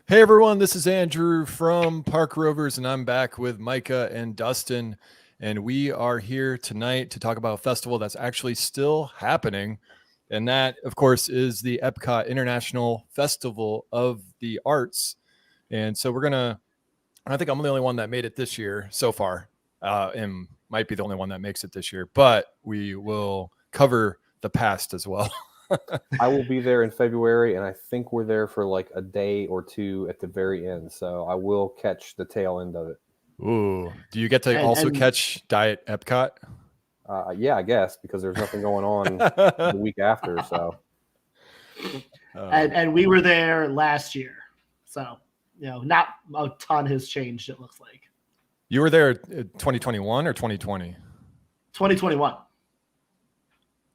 Hey everyone, this is Andrew from Park Rovers, and I'm back with Micah and Dustin, and we are here tonight to talk about a festival that's actually still happening, and that, of course, is the EPCOT International Festival of the Arts. And so I think I'm the only one that made it this year so far, and might be the only one that makes it this year, but we will cover the past as well. I will be there in February, and I think we're there for like a day or two at the very end. So I will catch the tail end of it. Ooh, do you get to also catch Diet Epcot? Yeah, I guess, because there's nothing going on the week after. So, and we were there last year, so not a ton has changed. It looks like you were there 2021 or 2020. 2021.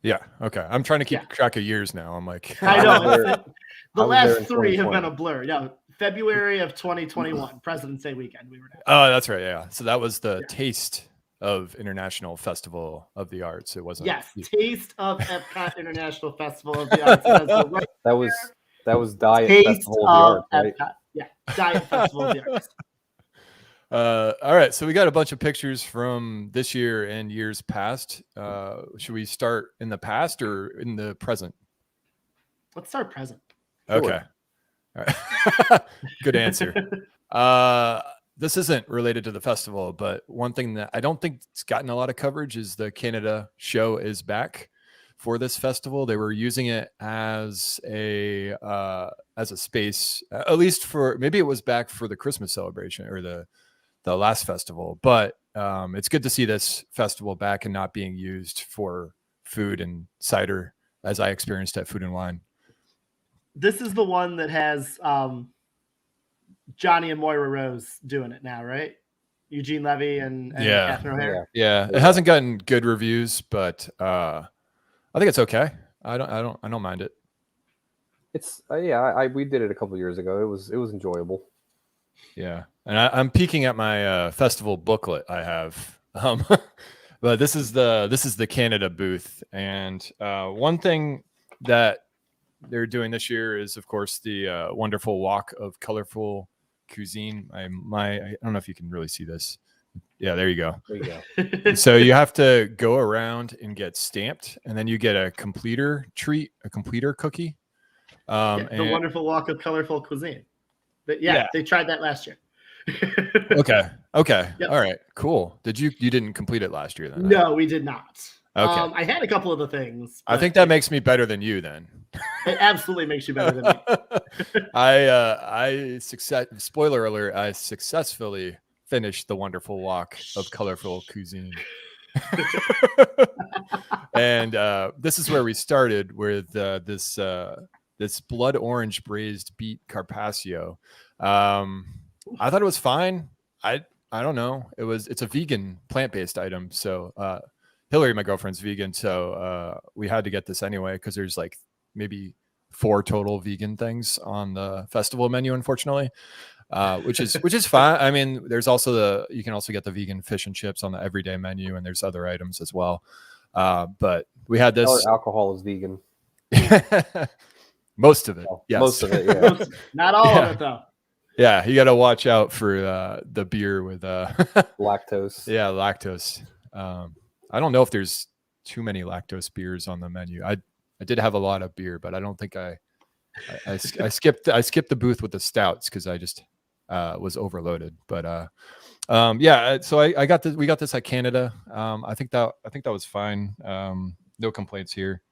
Yeah. Okay. I'm trying to keep track of years now. I'm like, I know the last three have been a blur. Yeah. February of 2021, President's Day weekend. We were there. Oh, that's right. Yeah. So that was the Taste of International Festival of the Arts. It wasn't. Yes. Taste of Epcot International Festival of the Arts. That was Diet Taste Festival of the Arts, right? Yeah. Diet Festival of the Arts. All right, so we got a bunch of pictures from this year and years past. Should we start in the past or in the present? Let's start present. Okay. All right. Good answer. This isn't related to the festival, but one thing that I don't think it's gotten a lot of coverage is the Canada show is back for this festival. They were using it as a space, at least for maybe it was back for the Christmas celebration or the last festival, but it's good to see this festival back and not being used for food and cider as I experienced at Food and Wine. This is the one that has Johnny and Moira Rose doing it now, right? Eugene Levy and Catherine O'Hara. Yeah, it hasn't gotten good reviews, but I think it's okay. I don't mind it. It's we did it a couple years ago. It was enjoyable. Yeah, and I'm peeking at my festival booklet I have, but this is the Canada booth, and one thing that they're doing this year is, of course, the wonderful walk of colorful cuisine. I don't know if you can really see this. Yeah, there you go. There you go. So you have to go around and get stamped, and then you get a completer treat, a completer cookie. The wonderful walk of colorful cuisine. They tried that last year. Okay. Yep. All right. Cool. You didn't complete it last year then? No, we did not. Okay. I had a couple of the things. I think that makes me better than you then. It absolutely makes you better than me. Spoiler alert, I successfully finished the wonderful walk of colorful cuisine. And this is where we started with this blood orange braised beet carpaccio. I thought it was fine. I don't know. It's a vegan plant-based item. So Hillary, my girlfriend's vegan, so we had to get this anyway because there's like maybe 4 total vegan things on the festival menu, unfortunately, which is fine. I mean, there's also you can also get the vegan fish and chips on the everyday menu, and there's other items as well. But we had this. Alcohol is vegan. Most of it, yes. Most of it, yeah. Not all of it, though. Yeah, you got to watch out for the beer with lactose. Yeah, lactose. I don't know if there's too many lactose beers on the menu. I did have a lot of beer, but I don't think I skipped the booth with the stouts because I just was overloaded. But so we got this at Canada. I think that was fine. No complaints here.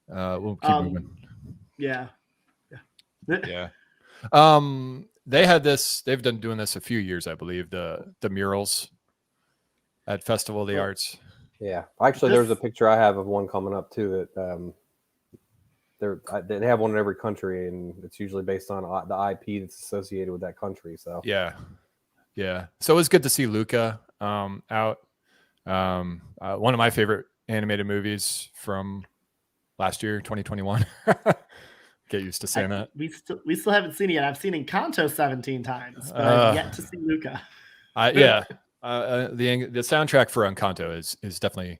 We'll keep moving. Yeah. They had this. They've been doing this a few years, I believe. The murals at Festival of the Arts. Yeah, actually, there's a picture I have of one coming up too. That they have one in every country, and it's usually based on the IP that's associated with that country. So yeah. So it was good to see Luca out. One of my favorite animated movies from last year, 2021. Get used to saying that. We still haven't seen it yet. I've seen Encanto 17 times, but I've yet to see Luca. The soundtrack for Encanto is definitely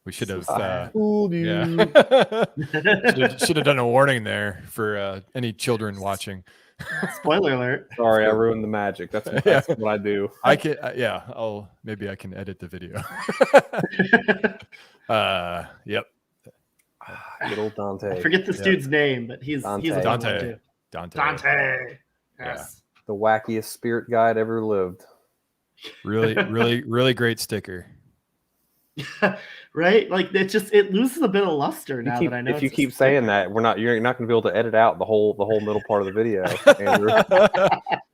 We should have. Fooled you. Yeah. should have done a warning there for any children watching. Spoiler alert. Sorry, I ruined the magic. That's what I do. I can. Maybe I can edit the video. Yep. Good old Dante. I forget this dude's name, but he's a fun one too. Dante. Yes. The wackiest spirit guide ever lived. Really great sticker. Right? Like it loses a bit of luster now that I know. If you keep saying that, you're not going to be able to edit out the whole middle part of the video. Andrew.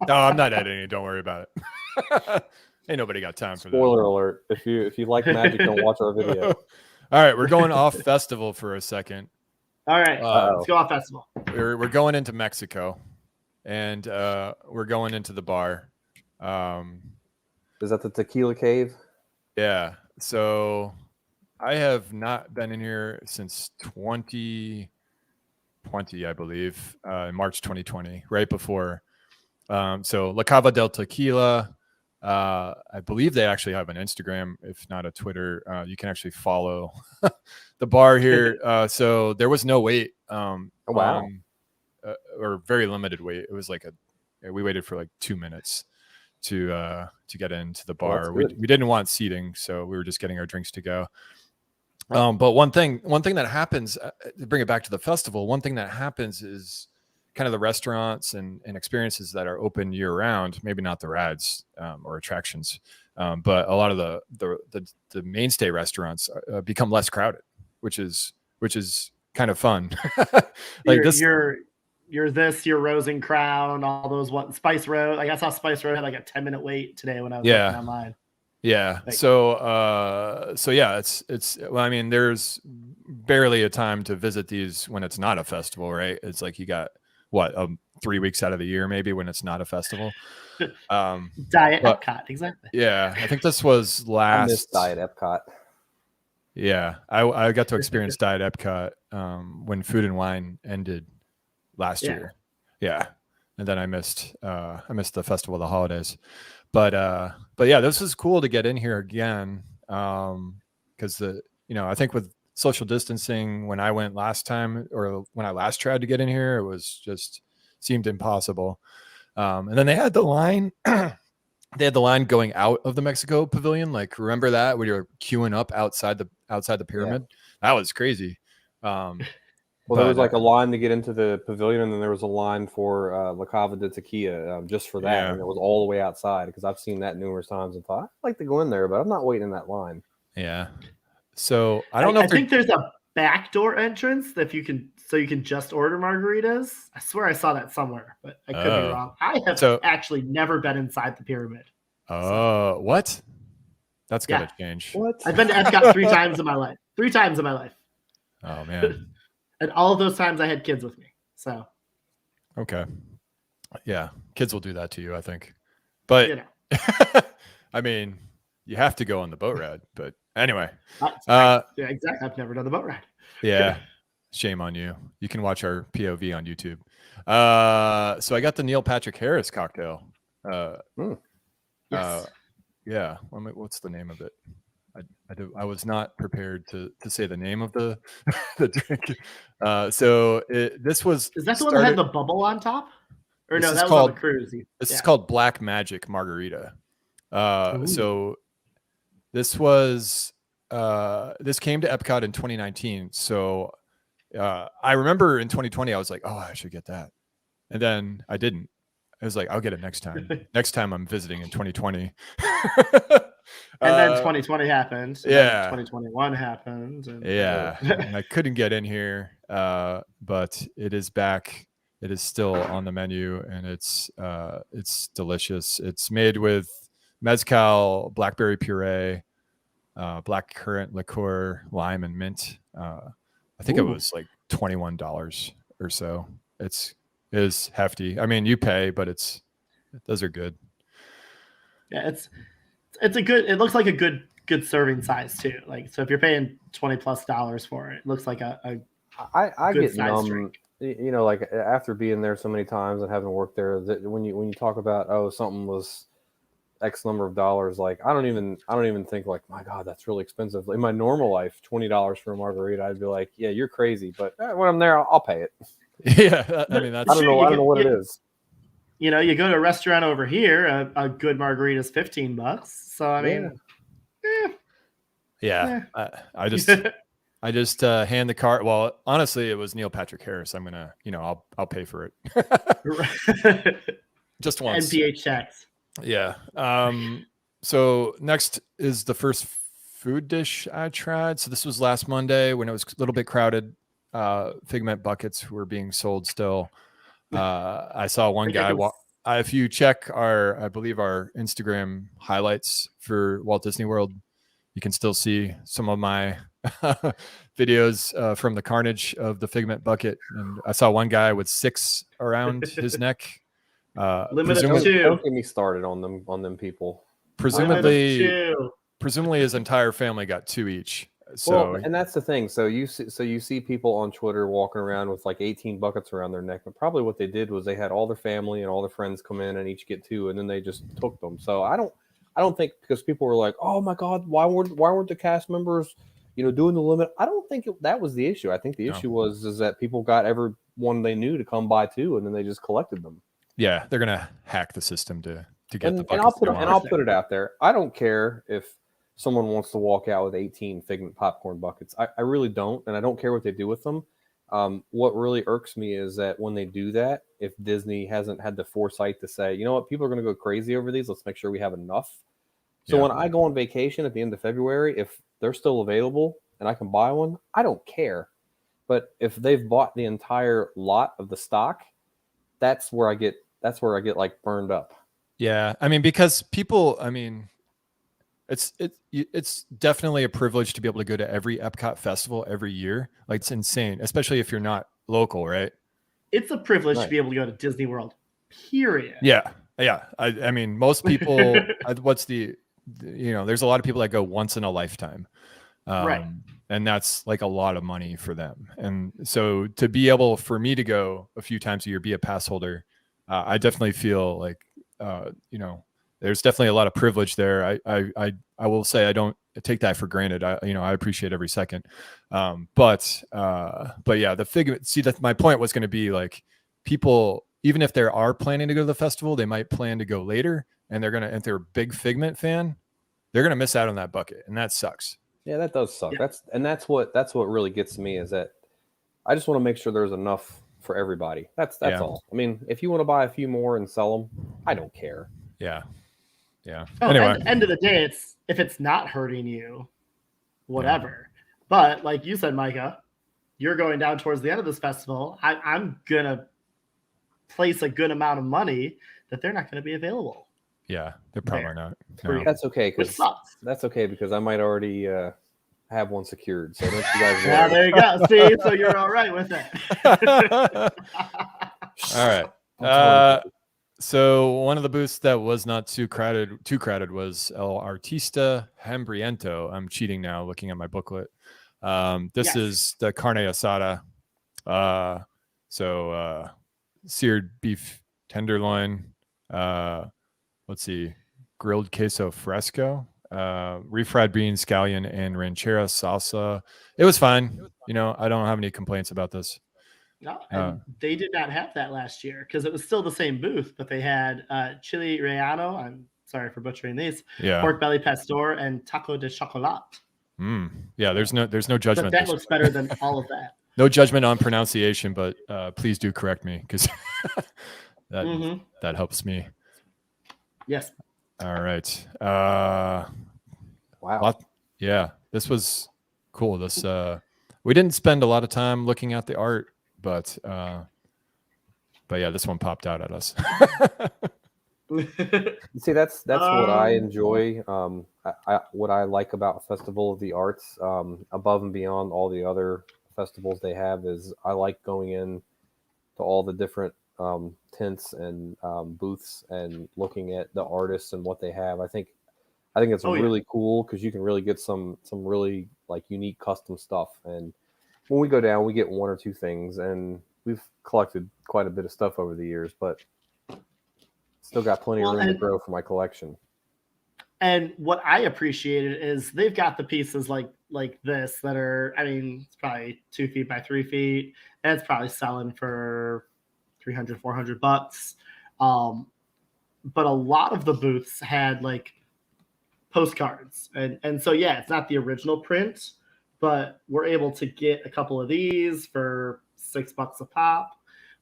No, I'm not editing it. Don't worry about it. Ain't nobody got time for that. Spoiler alert! If you like magic, don't watch our video. All right, we're going off festival for a second. All right, let's go off festival. We're going into Mexico, and we're going into the bar. Is that the Tequila Cave? Yeah. So I have not been in here since 2020, I believe, in March 2020, right before. So La Cava del Tequila. I believe they actually have an Instagram, if not a Twitter. You can actually follow the bar here. So there was no wait. Wow. Or very limited wait. It was like we waited for like 2 minutes to get into the bar. We didn't want seating, so we were just getting our drinks to go. But one thing that happens, to bring it back to the festival, one thing that happens is kind of the restaurants and experiences that are open year round, maybe not the rads or attractions, but a lot of the mainstay restaurants become less crowded, which is kind of fun. Like your Rose and Crown, all those Spice Road. Like I saw Spice Road had like a 10-minute wait today when I was looking online. Yeah. Like, so yeah, it's well, I mean, there's barely a time to visit these when it's not a festival, right? It's like you got 3 weeks out of the year maybe when it's not a festival. Diet Epcot, exactly. Yeah, I think this was last. I missed Diet Epcot. Yeah, I got to experience Diet Epcot when Food and Wine ended last year. Yeah, and then I missed the Festival of the Holidays. But yeah, this is cool to get in here again because I think with social distancing when I went last time or when I last tried to get in here, it was just seemed impossible. And then they had the line. They had the line going out of the Mexico Pavilion. Like, remember that when you're queuing up outside the pyramid? Yeah. That was crazy. Well, there was like a line to get into the pavilion, and then there was a line for La Cava de Tequila just for that, Yeah. and it was all the way outside because I've seen that numerous times and thought I'd like to go in there, but I'm not waiting in that line. Yeah. So I don't know. I think there's a backdoor entrance that you can just order margaritas. I swear I saw that somewhere, but I could be wrong. I have actually never been inside the pyramid. Oh, what? That's gotta change. What? I've been to Epcot 3 times in my life. 3 times in my life. Oh man. And all of those times I had kids with me. So okay. Yeah, kids will do that to you, I think. But I mean, you have to go on the boat ride. But anyway, yeah, exactly. I've never done the boat ride. Yeah, shame on you. You can watch our POV on YouTube. So I got the Neil Patrick Harris cocktail. Yes. Yeah. What's the name of it? I was not prepared to say the name of the drink. So this was. Is that the one that had the bubble on top? Or no, that was on the cruise. This is called Black Magic Margarita. So this was this came to Epcot in 2019. So I remember in 2020 I was like, oh, I should get that, and then I didn't. I was like, I'll get it next time. Next time I'm visiting in 2020. And then 2020 happened. Yeah. 2021 happened. And, and I couldn't get in here, but it is back. It is still on the menu, and it's delicious. It's made with mezcal, blackberry puree, black currant liqueur, lime, and mint. I think it was like $21 or so. It is hefty. I mean, you pay, but those are good. Yeah, it looks like a good serving size too. Like, so if you're paying $20+ for it, it looks like I get numb. Drink. Like after being there so many times and having worked there, that when you talk about something was X number of dollars. Like I don't even think like, my God, that's really expensive. In my normal life, $20 for a margarita, I'd be like, yeah, you're crazy. But when I'm there, I'll pay it. Yeah, I mean that's. I don't know what it is. You know, you go to a restaurant over here, a good margarita is $15. So I mean, yeah. I just hand the card. Well, honestly, it was Neil Patrick Harris. I'm gonna, I'll pay for it. Just once. NPH checks. Yeah. So next is the first food dish I tried. So this was last Monday when it was a little bit crowded. Figment buckets were being sold still. I saw one guy. If you check I believe our Instagram highlights for Walt Disney World, you can still see some of my videos from the carnage of the Figment bucket. And I saw one guy with 6 around his neck. Don't get me started on them people. Presumably his entire family got 2 each. So, and that's the thing. So you see people on Twitter walking around with like 18 buckets around their neck, but probably what they did was they had all their family and all their friends come in and each get 2, and then they just took them. So I don't think, because people were like, oh my God, why weren't the cast members, doing the limit? I don't think that was the issue. I think the issue was that people got everyone they knew to come buy 2, and then they just collected them. Yeah, they're gonna hack the system to get the buckets. And I'll put it out there. I don't care if someone wants to walk out with 18 Figment popcorn buckets. I really don't, and I don't care what they do with them. What really irks me is that when they do that, if Disney hasn't had the foresight to say, you know what, people are going to go crazy over these, let's make sure we have enough. So when I go on vacation at the end of February, if they're still available and I can buy one, I don't care. But if they've bought the entire lot of the stock, that's where I get like burned up. Yeah, I mean, because people, it's definitely a privilege to be able to go to every EPCOT festival every year. Like, it's insane, especially if you're not local, right? It's a privilege to be able to go to Disney World, period. Yeah. I mean, most people, there's a lot of people that go once in a lifetime. Right. And that's like a lot of money for them. And so to be able for me to go a few times a year, be a pass holder, I definitely feel like, there's definitely a lot of privilege there. I will say I don't take that for granted. I appreciate every second. But yeah, the Figment. See, that my point was going to be like, people, even if they are planning to go to the festival, they might plan to go later, and if they're a big Figment fan, they're gonna miss out on that bucket, and that sucks. Yeah, that does suck. Yeah. That's what really gets me, is that I just want to make sure there's enough for everybody. That's all. I mean, if you want to buy a few more and sell them, I don't care. Yeah. Oh, anyway, at the end of the day, if it's not hurting you, whatever. Yeah. But like you said, Micah, you're going down towards the end of this festival. I'm gonna place a good amount of money that they're not going to be available. Yeah, they're probably not. No. That's okay, because I might already have one secured. So don't you guys worry. Yeah, there you go. See, so you're all right with it. All right. So one of the booths that was not too crowded was El Artista Hambriento. I'm cheating now, looking at my booklet. This is the Carne Asada. So seared beef tenderloin. Let's see, grilled queso fresco, refried beans, scallion, and ranchera salsa. It was fine. I don't have any complaints about this. No, and they did not have that last year because it was still the same booth, but they had chili relleno. I'm sorry for butchering these. Yeah. Pork belly pastor and taco de chocolate. Yeah, there's no judgment. But that looks better than all of that. No judgment on pronunciation, but please do correct me, because that helps me. Yes. All right. Wow. Yeah, this was cool. This we didn't spend a lot of time looking at the art, but yeah, this one popped out at us. See, that's what I enjoy. What I like about Festival of the Arts, above and beyond all the other festivals they have, is I like going in to all the different tents and booths and looking at the artists and what they have. I think it's really cool, because you can really get some really like unique custom stuff. And when we go down, we get one or two things, and we've collected quite a bit of stuff over the years, but still got plenty of room to grow for my collection. And what I appreciated is they've got the pieces like this that are, I mean, it's probably 2 feet by 3 feet, and it's probably selling for $300-$400. But a lot of the booths had like postcards, and so yeah, it's not the original print, but we're able to get a couple of these for $6 a pop.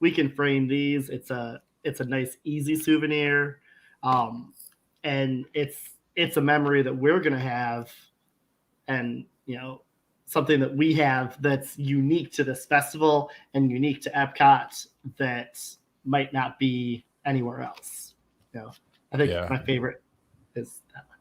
We can frame these. It's a nice, easy souvenir, and it's a memory that we're gonna have, and something that we have that's unique to this festival and unique to Epcot that might not be anywhere else. I think my favorite is that one.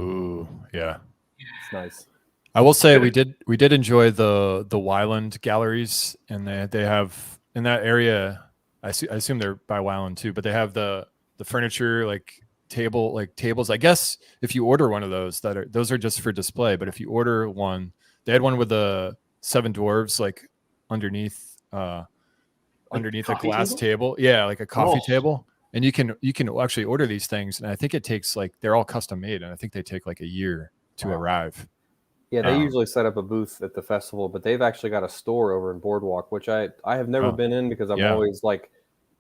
Ooh, yeah. It's nice. I will say we did enjoy the Wyland galleries, and they have in that area. I assume they're by Wyland too, but they have the furniture tables. I guess if you order one of those, those are just for display. But if you order one, they had one with the 7 dwarves underneath a glass table. Yeah, like a coffee table. And you can actually order these things, and I think it takes they're all custom made, and I think they take a year to arrive. Yeah, they usually set up a booth at the festival, but they've actually got a store over in Boardwalk, which I have never been in because I'm always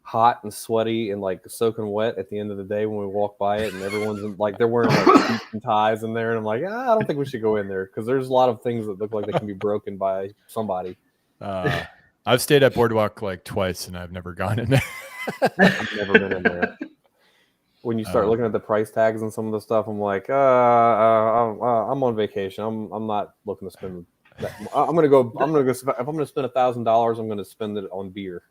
hot and sweaty and soaking wet at the end of the day when we walk by it, and everyone's they're wearing suits and ties in there, and I'm like, I don't think we should go in there because there's a lot of things that look like they can be broken by somebody. I've stayed at Boardwalk twice, and I've never gone in there. I've never been in there. When you start looking at the price tags and some of the stuff, I'm like, I'm on vacation. I'm not looking to spend that. I'm gonna go. If I'm gonna spend $1,000, I'm gonna spend it on beer.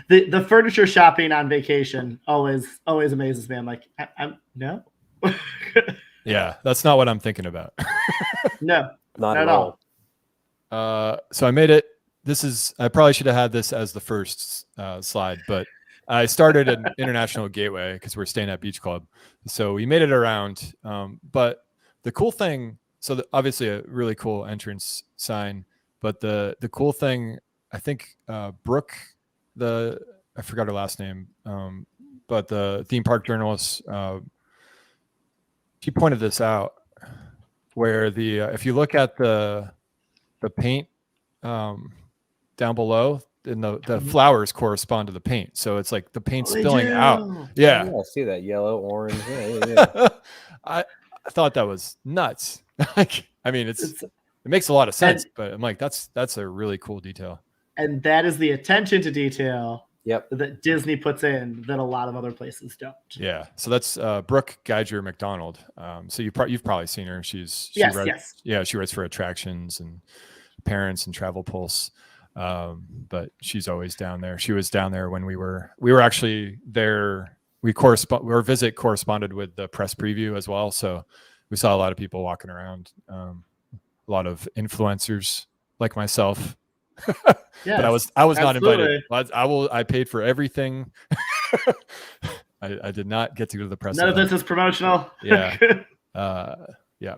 The furniture shopping on vacation always amazes me. I'm like, I'm no. Yeah, that's not what I'm thinking about. No, not at all. So I made it. I probably should have had this as the first slide, but I started an international gateway because we're staying at Beach Club. So we made it around. But the cool thing, obviously a really cool entrance sign, but the cool thing, I think Brooke, I forgot her last name, but the theme park journalist, she pointed this out, where if you look at the paint down below, and the flowers correspond to the paint, so it's the paint spilling out. Yeah, I see that yellow, orange. Yeah. I thought that was nuts. I mean, it makes a lot of sense, but I'm like, that's a really cool detail. And that is the attention to detail that Disney puts in that a lot of other places don't. Yeah, so that's Brooke Geiger McDonald. So you've probably seen her. She writes for Attractions and Parents and Travel Pulse. But she's always down there. She was down there when we were actually there. Our visit corresponded with the press preview as well. So we saw a lot of people walking around, a lot of influencers like myself. But I was not invited. I paid for everything. I did not get to go to the press. None of this is promotional. Yeah. Yeah.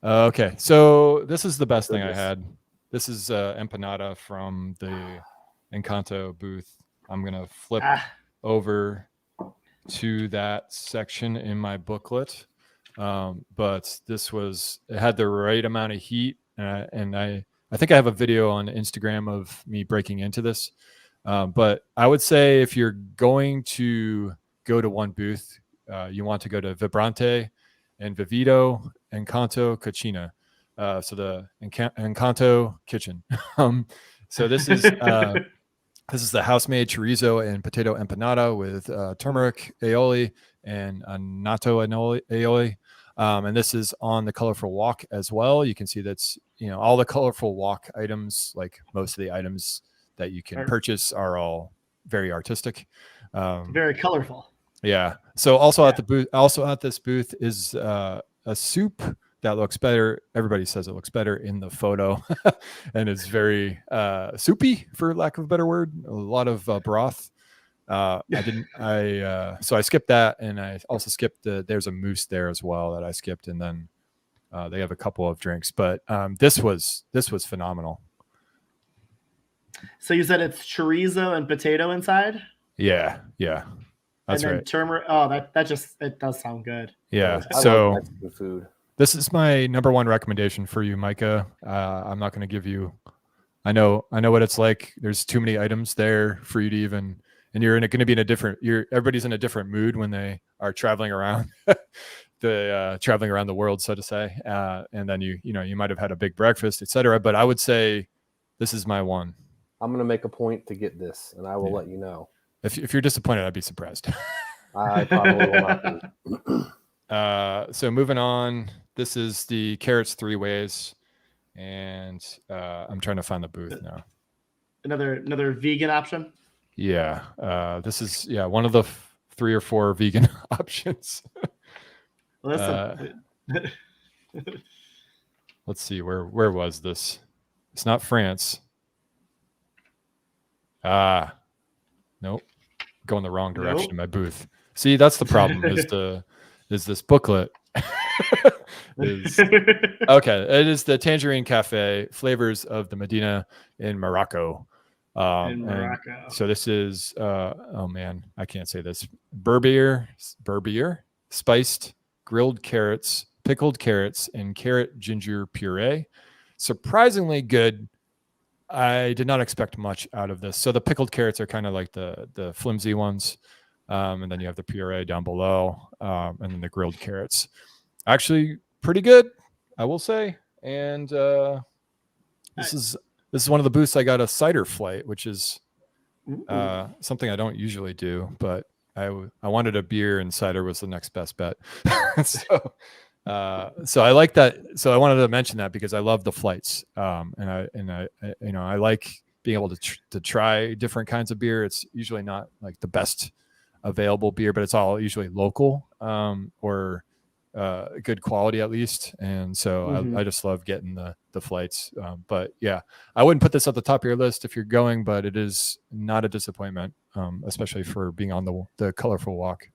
Okay. So this is the best thing I had. This is Empanada from the Encanto booth. I'm going to flip over to that section in my booklet. But it had the right amount of heat. And I think I have a video on Instagram of me breaking into this. But I would say if you're going to go to one booth, you want to go to Vibrante and Vivito Encanto Cucina. So the Encanto kitchen. So this is the house-made chorizo and potato empanada with turmeric aioli and natto aioli. And this is on the colorful walk as well. You can see that's all the colorful walk items, like most of the items that you can purchase, are all very artistic, very colorful. Yeah. So at this booth is a soup that looks better. Everybody says it looks better in the photo, and it's very soupy, for lack of a better word. A lot of broth. So I skipped that, and I also skipped there's a mousse there as well that I skipped, and then they have a couple of drinks. But this was phenomenal. So you said it's chorizo and potato inside? Yeah. That's and then right. turmeric. Oh, that just it does sound good. Yeah. I So love Mexican food. this is my number one recommendation for you, Micah. I'm not going to give you. I know what it's like. There's too many items there for you to even, and you're going to be in a different. Everybody's in a different mood when they are traveling around, traveling around the world, so to say. And then you might have had a big breakfast, etc. But I would say this is my one. I'm going to make a point to get this, and I will let you know. If you're disappointed, I'd be surprised. I probably will not be. So moving on, this is the carrots three ways, and I'm trying to find the booth now. Another vegan option. Yeah, this is one of the 3 or 4 vegan options. Listen, let's see where was this? It's not France. Nope, going the wrong direction in my booth. See, that's the problem. is this booklet? Okay, it is the Tangerine Cafe Flavors of the Medina in Morocco. in Morocco. So this is oh man, I can't say this. Berbier, spiced grilled carrots, pickled carrots, and carrot ginger puree. Surprisingly good. I did not expect much out of this. So the pickled carrots are kind of like the flimsy ones. And then you have the puree down below, and then the grilled carrots. Actually, pretty good, I will say. And this is one of the booths I got a Cider Flight, which is something I don't usually do, but I wanted a beer, and cider was the next best bet. So I like that. So I wanted to mention that because I love the flights, and I like being able to try different kinds of beer. It's usually not like the best available beer, but it's all usually local or good quality at least. And so I just love getting the flights. But yeah, I wouldn't put this at the top of your list if you're going, but it is not a disappointment, especially for being on the colorful walk.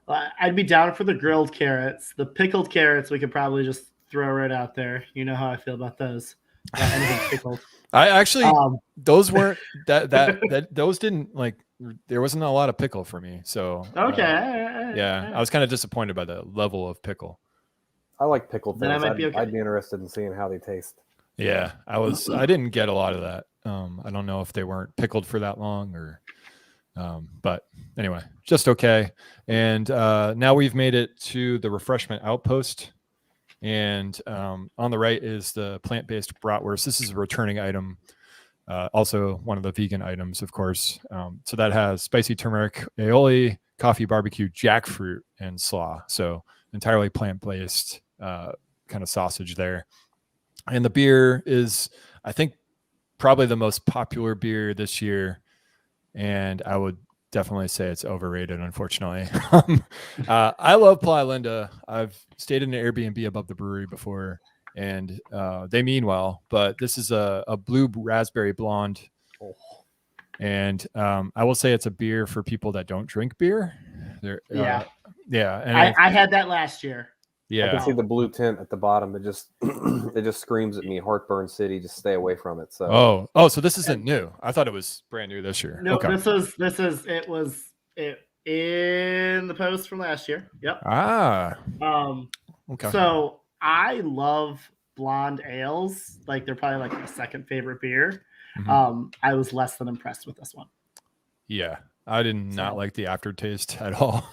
I'd be down for the grilled carrots. The pickled carrots we could probably just throw right out there. You know how I feel about those. Anything pickled. I actually those weren't that those didn't like. There wasn't a lot of pickle for me, so okay. I was kind of disappointed by the level of pickle. I like pickled things. Then I might be okay. I'd be interested in seeing how they taste. Yeah, I didn't get a lot of that. I don't know if they weren't pickled for that long or, but anyway, just okay. And now we've made it to the Refreshment Outpost, and on the right is the plant-based bratwurst. This is a returning item. Also one of the vegan items, of course. So that has spicy turmeric, aioli, coffee, barbecue, jackfruit, and slaw. So entirely plant-based kind of sausage there. And the beer is, I think, probably the most popular beer this year. And I would definitely say it's overrated, unfortunately. I love Playa Linda. I've stayed in an Airbnb above the brewery before. And they mean well, but this is a blue raspberry blonde. And I will say it's a beer for people that don't drink beer. Yeah. And I had that last year. I can see the blue tint at the bottom. It just screams at me, heartburn city. Just stay away from it. So so this isn't new. I thought it was brand new this year. No, okay. It was in the post from last year. Yep. Okay. So I love blonde ales. Like they're probably like my second favorite beer. Mm-hmm. I was less than impressed with this one. Yeah, I did not like the aftertaste at all.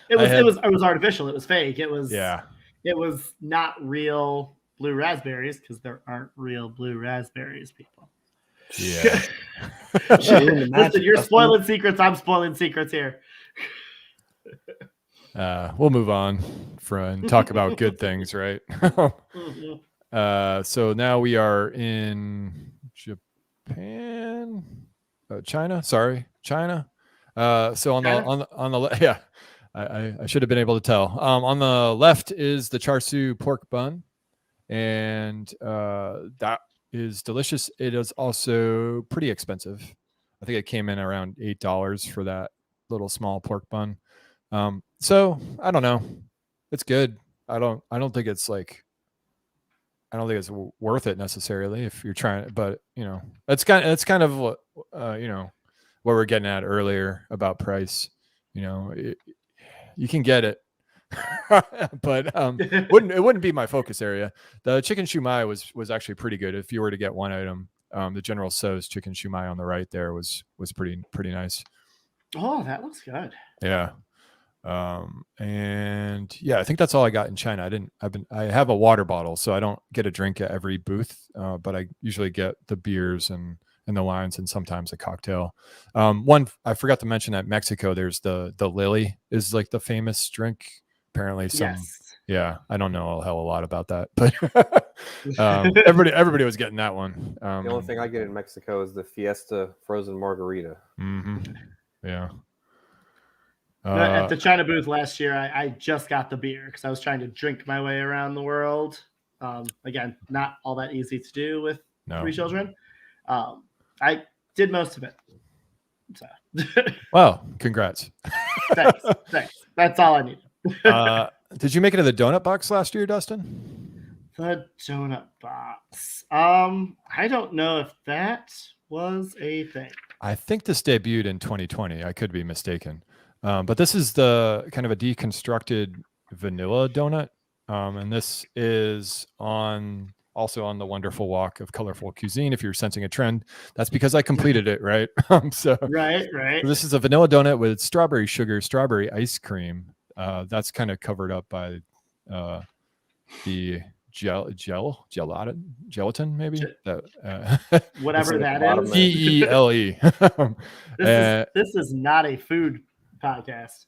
It was artificial. It was fake. It was It was not real blue raspberries because there aren't real blue raspberries, people. Yeah. Listen, you're spoiling secrets. I'm spoiling secrets here. We'll move on and talk about good things, right? So now we are in Japan, China. Sorry, China. So on the I should have been able to tell. On the left is the Chartsu Pork Bun, and that is delicious. It is also pretty expensive. I think it came in around $8 for that little small pork bun. So I don't know. It's good. I don't think it's worth it necessarily if you're trying, but it's kind of what what we're getting at earlier about price. you can get it. But it wouldn't be my focus area. The chicken shumai was actually pretty good. If you were to get one item, the General Tso's chicken shumai on the right there was pretty nice. Oh, that looks good. Yeah. And yeah, I think that's all I got in China. I have a water bottle, so I don't get a drink at every booth, but I usually get the beers and the wines and sometimes a cocktail. One I forgot to mention at Mexico, there's the Lily is like the famous drink. Apparently yeah, I don't know a hell of a lot about that, but everybody was getting that one. The only thing I get in Mexico is the Fiesta frozen margarita. Mm-hmm. Yeah. At the China booth last year, I just got the beer because I was trying to drink my way around the world. Again, not all that easy to do with 3 children. I did most of it. So. Well, congrats. Thanks. That's all I needed. Did you make it to the donut box last year, Dustin? The donut box. I don't know if that was a thing. I think this debuted in 2020. I could be mistaken. But this is the kind of a deconstructed vanilla donut. And this is also on the wonderful walk of colorful cuisine. If you're sensing a trend, that's because I completed it, right? So right. This is a vanilla donut with strawberry sugar, strawberry ice cream. That's kind of covered up by the gelatin, maybe whatever that is. DELE. This is not a food podcast.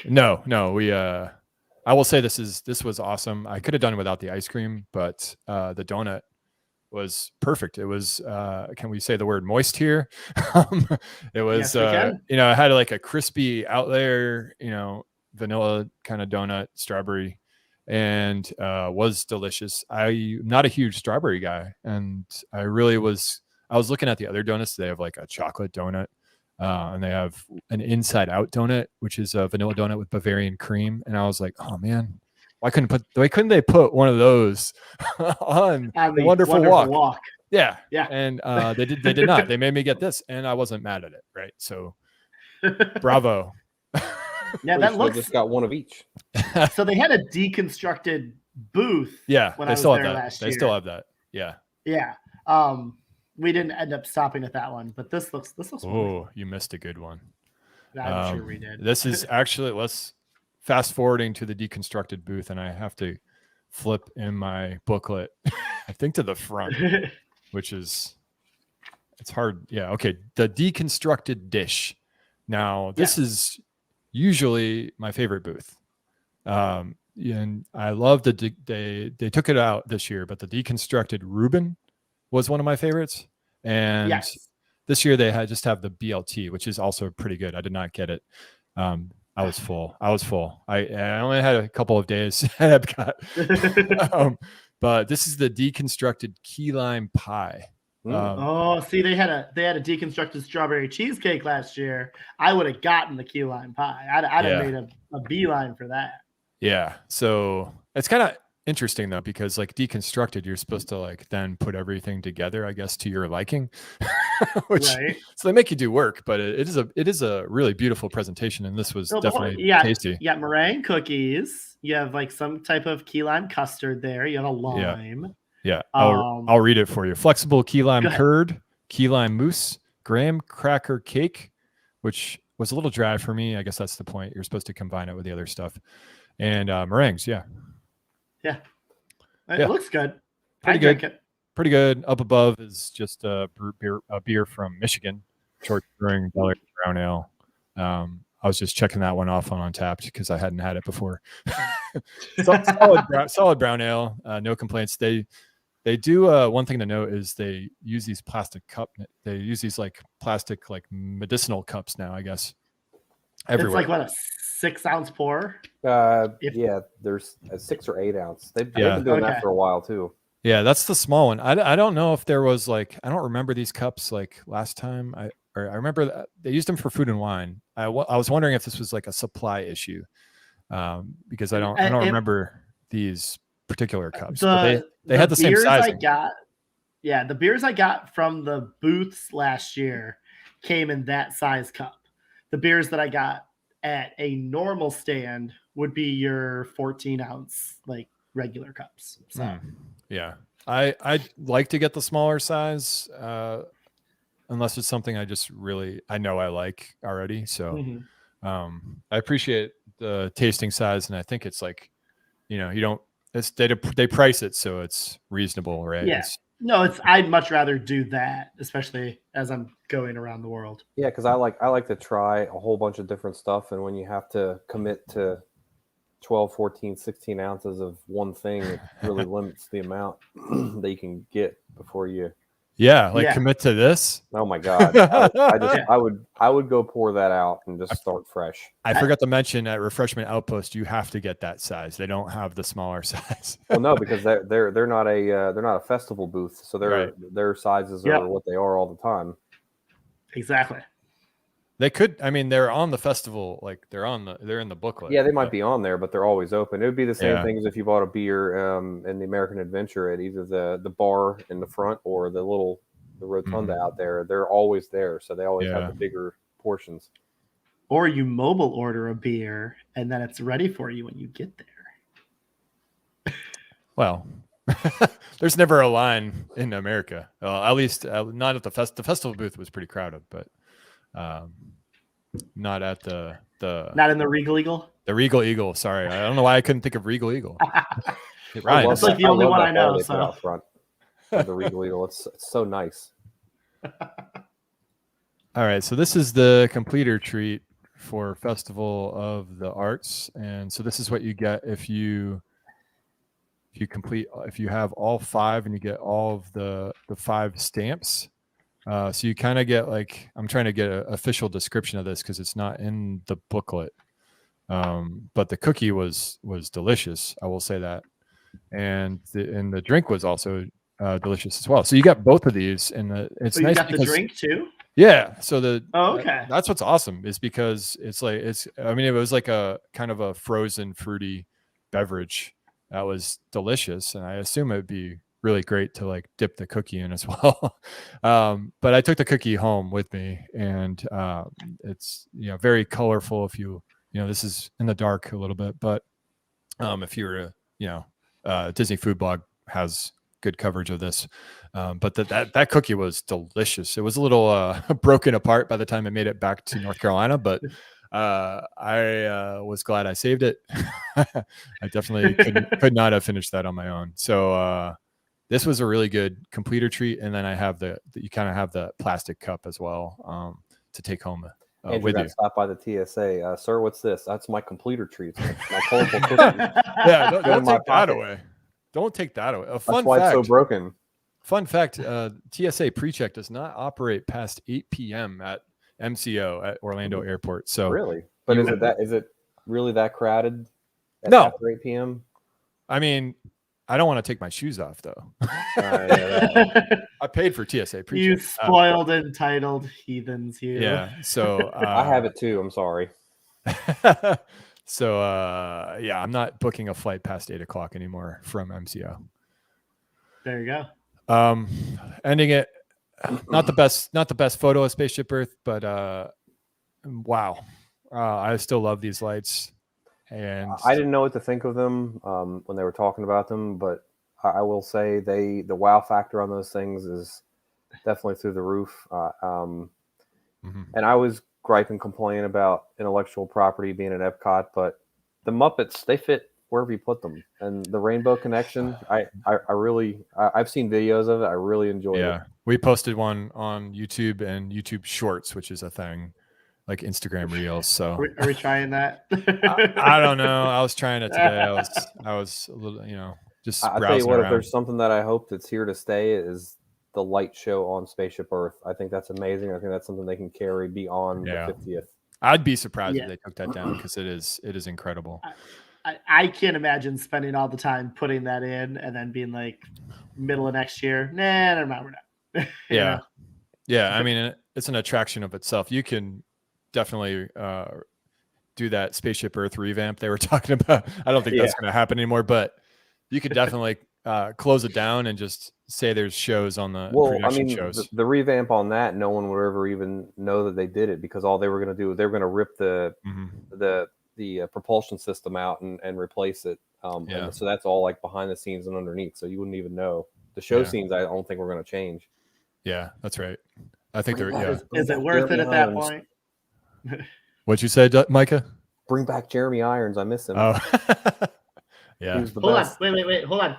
No, we I will say this was awesome. I could have done without the ice cream, but the donut was perfect. It was can we say the word moist here? It was yes, it had like a crispy out layer, vanilla kind of donut, strawberry, and was delicious. I'm not a huge strawberry guy, and I was looking at the other donuts. They have like a chocolate donut. And they have an inside out donut, which is a vanilla donut with Bavarian cream. And I was like, oh man, why couldn't they put one of those on the wonderful walk? Yeah. And they did not. They made me get this, and I wasn't mad at it. Right. So bravo. Yeah, that looks just got one of each. So they had a deconstructed booth. Yeah, when they I was still there have that. last They year. still have that. Yeah. Yeah. We didn't end up stopping at that one, but this looks. Oh, you missed a good one. I'm sure we did. This is actually, let's fast forwarding to the deconstructed booth, and I have to flip in my booklet, I think to the front, which is, it's hard. Yeah. Okay. The deconstructed dish. Now this is usually my favorite booth. And I love they took it out this year, but the deconstructed Reuben was one of my favorites. And this year they just have the BLT, which is also pretty good. I did not get it. I was full. I only had a couple of days at EPCOT. But this is the deconstructed key lime pie. See, they had a deconstructed strawberry cheesecake last year. I would have gotten the key lime pie. I'd have made a beeline for that. Yeah. So it's kind of interesting though, because like deconstructed, you're supposed to like then put everything together, I guess, to your liking. So they make you do work, but it is a really beautiful presentation, and this was definitely tasty. You got meringue cookies. You have like some type of key lime custard there. You have a lime. Yeah. I'll read it for you. Flexible key lime curd, key lime mousse, graham cracker cake, which was a little dry for me. I guess that's the point. You're supposed to combine it with the other stuff. And meringues, It looks good. Pretty good. Up above is just a beer from Michigan, Chartsu Brewing Brown Ale. I was just checking that one off on Untapped because I hadn't had it before. solid brown ale. No complaints. They do one thing to note is they use these plastic They use these like plastic like medicinal cups now, I guess. Everywhere. It's like what, a 6-ounce pour? There's a 6 or 8 ounce. They've been doing that for a while too. Yeah, that's the small one. I don't know if there was like, I don't remember these cups like last time. I remember that they used them for food and wine. I was wondering if this was like a supply issue, because I don't remember these particular cups. But they had the same size. The beers I got from the booths last year came in that size cup. The beers that I got at a normal stand would be your 14-ounce like regular cups. So Yeah, I like to get the smaller size unless it's something I know I like already. So I appreciate the tasting size, and I think it's like, you don't, they price it so it's reasonable, right? Yeah. No, I'd much rather do that, especially as I'm going around the world. Yeah, because I like to try a whole bunch of different stuff, and when you have to commit to 12, 14, 16 ounces of one thing, it really limits the amount that you can get before you. Commit to this. Oh my God. I would go pour that out and just start fresh. I forgot to mention at Refreshment Outpost, you have to get that size. They don't have the smaller size. Well, no, because they're not a festival booth, so their sizes are what they are all the time. Exactly. They could, they're on the festival, like they're in the booklet. Yeah, they might be on there, but they're always open. It would be the same thing as if you bought a beer in the American Adventure at either the bar in the front or the rotunda out there. They're always there, so they always have the bigger portions. Or you mobile order a beer and then it's ready for you when you get there. Well, there's never a line in America. At least not at the festival booth was pretty crowded, but not at the not in the Regal Eagle. The Regal Eagle. Sorry, I don't know why I couldn't think of Regal Eagle. It rhymes. It's like the only one I know. So out front of the Regal Eagle, it's so nice. All right, so this is the completer treat for Festival of the Arts, and so this is what you get if you have all 5 and you get all of the 5 stamps. So you kind of get like, I'm trying to get an official description of this because it's not in the booklet. But the cookie was delicious, I will say that, and the drink was also delicious as well. So you got both of these, and it's nice. You got the drink too. Yeah. So okay. That's what's awesome is because it was like a kind of a frozen fruity beverage that was delicious, and I assume it would be really great to like dip the cookie in as well. But I took the cookie home with me, and it's very colorful. If this is in the dark a little bit, but if you're Disney Food Blog has good coverage of this. But that cookie was delicious. It was a little broken apart by the time it made it back to North Carolina, but I was glad I saved it. I definitely could not have finished that on my own. So this was a really good completer treat. And then I have you kind of have the plastic cup as well to take home with you. Stop by the TSA. Sir, what's this? That's my completer treat. My colorful cookie. Yeah, don't take that away. Don't take that away. That's why it's so broken. Fun fact, TSA PreCheck does not operate past 8 p.m. at MCO at Orlando Airport. So really? But is it really that crowded after 8 p.m.? I mean, I don't want to take my shoes off though. I paid for TSA PreCheck. You spoiled entitled heathens, you. Yeah. So I have it too. I'm sorry. So I'm not booking a flight past 8 o'clock anymore from MCO. There you go. Ending it, not the best photo of Spaceship Earth, but wow, I still love these lights. And I didn't know what to think of them when they were talking about them, but I will say the wow factor on those things is definitely through the roof. And I was griping, complaining about intellectual property being at EPCOT, but the Muppets, they fit wherever you put them. And the Rainbow Connection, I've seen videos of it. I really enjoy it. Yeah, we posted one on YouTube and YouTube Shorts, which is a thing, like Instagram Reels. So are we trying that? I don't know. I was trying it today. I was a little, just I'll tell you what, if there's something that I hope that's here to stay is the light show on Spaceship Earth. I think that's amazing. I think that's something they can carry beyond the 50th. I'd be surprised if they took that down because it is incredible. I can't imagine spending all the time putting that in and then being like middle of next year. Nah, never mind, we're not. Yeah. Yeah. I mean, it's an attraction of itself. You can definitely do that Spaceship Earth revamp they were talking about. I don't think that's going to happen anymore, but you could definitely close it down and just say there's shows on the production shows. The revamp on that, no one would ever even know that they did it because all they were going to do, they were going to rip the the propulsion system out and replace it. And so that's all like behind the scenes and underneath. So you wouldn't even know. The show scenes, I don't think we're going to change. Yeah, that's right. I think they're Is it worth it at that point? What'd you say, Micah? Bring back Jeremy Irons. I miss him. Oh, yeah. He was the Hold best. on. Wait. Hold on.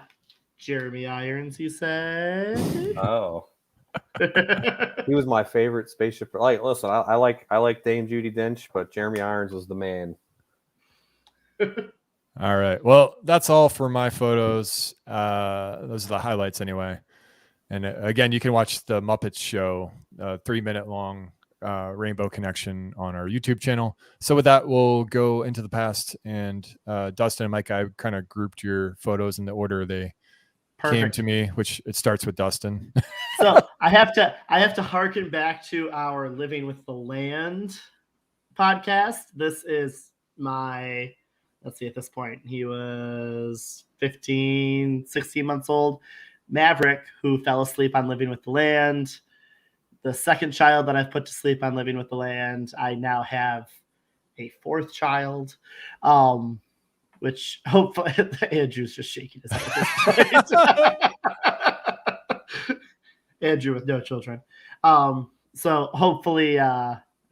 Jeremy Irons, you said? Oh. He was my favorite spaceship. Like, listen, I like Dame Judi Dench, but Jeremy Irons was the man. All right. Well, that's all for my photos. Those are the highlights anyway. And again, you can watch the Muppets show, 3-minute long Rainbow Connection on our YouTube channel. So with that, we'll go into the past. And Dustin and Mike, I kind of grouped your photos in the order they came to me, which it starts with Dustin. So I have to harken back to our Living with the Land podcast. This is my, let's see, at this point, he was 15, 16 months old. Maverick, who fell asleep on Living with the Land. The second child that I've put to sleep on Living with the Land. I now have a fourth child, which hopefully Andrew's just shaking his head at this point. Andrew with no children. So hopefully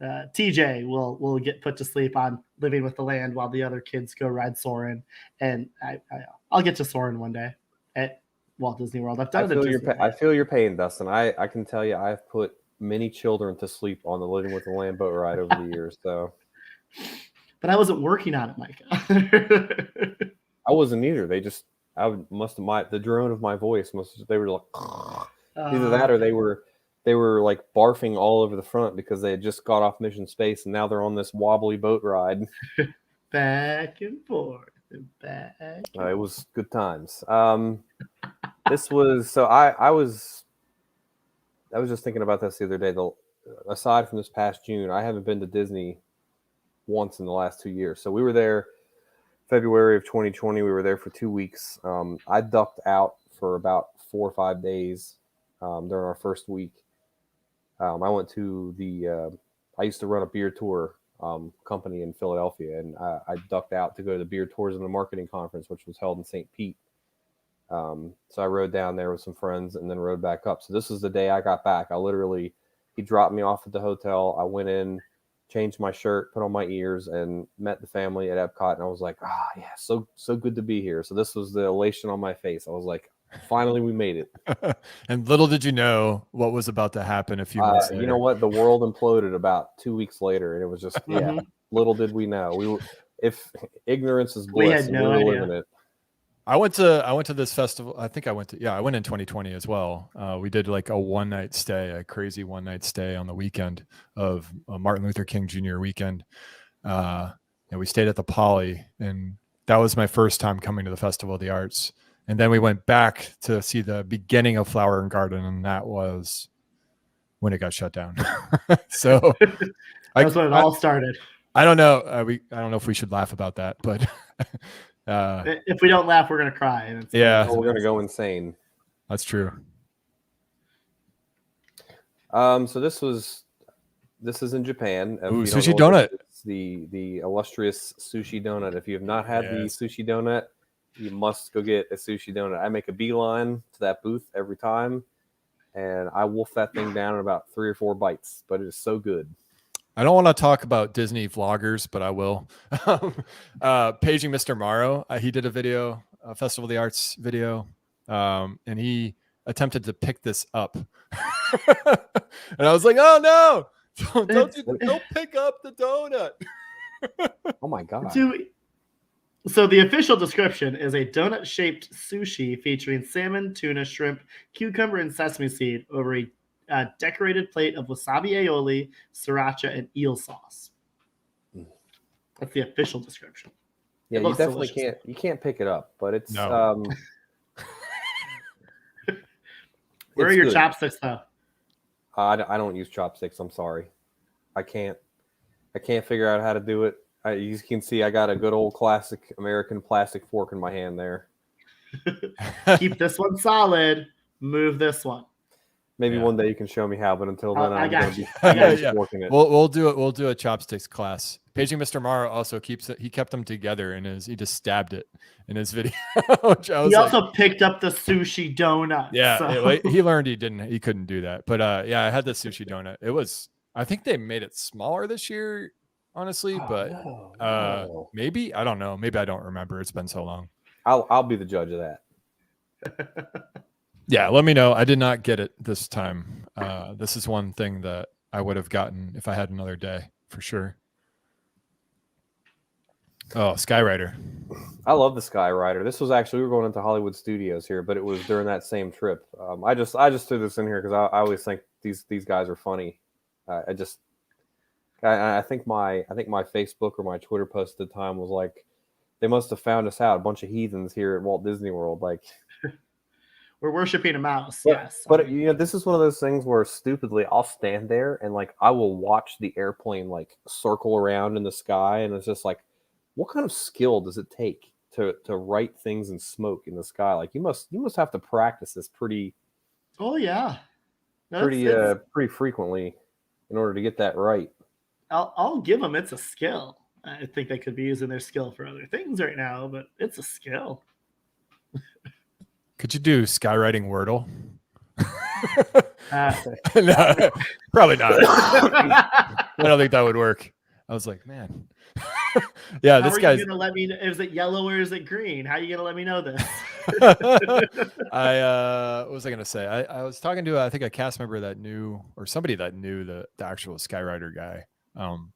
TJ will get put to sleep on Living with the Land while the other kids go ride Soarin', and I'll get to Soarin' one day at Walt Disney World. I've done I feel your pain, Dustin. I can tell you I've put many children to sleep on the Living with the Land boat ride over the years. So, but I wasn't working on it, Micah. I wasn't either. The drone of my voice they were like either that or they were like barfing all over the front because they had just got off mission space and now they're on this wobbly boat ride. Back and forth and back. It was good times. This was so I was just thinking about this the other day. Aside from this past June, I haven't been to Disney once in the last 2 years. So we were there February of 2020. We were there for 2 weeks. I ducked out for about 4 or 5 days during our first week. I went to I used to run a beer tour company in Philadelphia, and I ducked out to go to the beer tours and the marketing conference, which was held in St. Pete. So I rode down there with some friends and then rode back up. So this was the day I got back. He dropped me off at the hotel. I went in, changed my shirt, put on my ears, and met the family at Epcot. And I was like, yeah, so good to be here. So this was the elation on my face. I was like, finally, we made it. And little did you know what was about to happen a few months later. You know what? The world imploded about 2 weeks later. And it was just, little did we know. If ignorance is bliss, we had no idea. Living it. I went to this festival. I think I went in 2020 as well. We did like a crazy one night stay on the weekend of Martin Luther King Jr. weekend. And we stayed at the Poly, and that was my first time coming to the Festival of the Arts. And then we went back to see the beginning of Flower and Garden, and that was when it got shut down. So that's when it all started. I don't know. I don't know if we should laugh about that, but if we don't laugh, we're gonna cry. We're gonna go insane. That's true. So this is in Japan. Ooh, sushi donut. It's the illustrious sushi donut. If you have not had the sushi donut, you must go get a sushi donut. I make a beeline to that booth every time, and I wolf that thing down in about 3 or 4 bites. But it is so good. I don't want to talk about Disney vloggers, but I will. Paging Mr. Morrow, he did a video, a Festival of the Arts video, and he attempted to pick this up. And I was like, oh no, don't pick up the donut. Oh my God. So the official description is a donut-shaped sushi featuring salmon, tuna, shrimp, cucumber, and sesame seed over a decorated plate of wasabi aioli, sriracha, and eel sauce. That's the official description. Yeah, you definitely delicious. You can't pick it up, but it's no. Where are your chopsticks though? I don't use chopsticks. I'm sorry. I can't figure out how to do it. You can see I got a good old classic American plastic fork in my hand there. Keep this one solid. Move this one. Maybe Yeah. one day you can show me how, but until then, I I'm got going to you. be I got you. working it. We'll do it. We'll do a chopsticks class. Paging Mr. Morrow also keeps it. He kept them together in his. He just stabbed it in his video. Which I was He like, also picked up the sushi donut. yeah, so. he learned he couldn't do that. But yeah, I had the sushi donut. It was. I think they made it smaller this year, honestly. Oh, But no. maybe I don't know. Maybe I don't remember. It's been so long. I'll be the judge of that. Yeah, let me know. I did not get it this time. This is one thing that I would have gotten if I had another day for sure. Oh, Skyrider. I love the Skyrider. This was actually, we were going into Hollywood Studios here, but it was during that same trip. I just threw this in here because I always think these guys are funny. I think my Facebook or my Twitter post at the time was like, they must have found us out, a bunch of heathens here at Walt Disney World. Like, We're worshiping a mouse. but, Yes. But you know, this is one of those things where stupidly I'll stand there and like I will watch the airplane like circle around in the sky, and it's just like, what kind of skill does it take to write things in smoke in the sky? Like you must have to practice this pretty Oh yeah. No, pretty frequently in order to get that right. I'll give them. It's a skill. I think they could be using their skill for other things right now, but it's a skill. Could you do skywriting Wordle? Uh, No, probably not. I don't think that would work. I was like, man. Yeah, how this are guy's. you gonna let me? Is it yellow or is it green? How are you gonna let me know this? What was I gonna say? I was talking to I think a cast member that knew, or somebody that knew the actual Skyrider guy.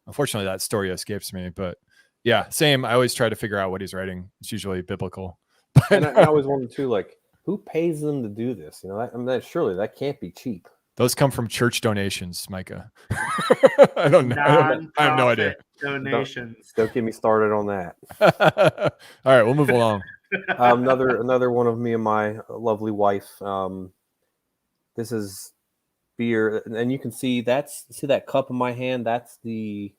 Unfortunately, that story escapes me, but yeah, same. I always try to figure out what he's writing. It's usually biblical. And I always wondered too, like, who pays them to do this? You know, surely that can't be cheap. Those come from church donations, Micah. I don't know. I have no idea. Donations. Don't get me started on that. All right, we'll move along. Another one of me and my lovely wife. This is beer, and you can see that cup in my hand. That's the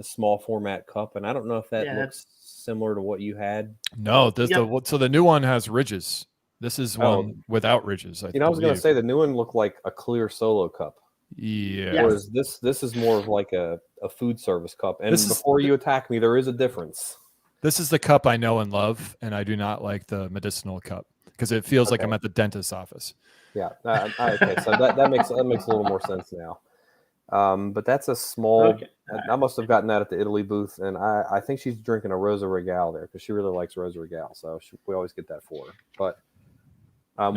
small format cup, and I don't know if that looks similar to what you had. No, so the new one has ridges. This is one without ridges. I was going to say the new one looked like a clear solo cup. Yeah. Whereas this is more of like a food service cup. And before you attack me, there is a difference. This is the cup I know and love, and I do not like the medicinal cup because it feels like I'm at the dentist's office. Yeah. Okay. So that makes a little more sense now. But that's a small. Okay. I must have gotten that at the Italy booth, and I think she's drinking a Rosa Regal there because she really likes Rosa Regal, so we always get that for her. But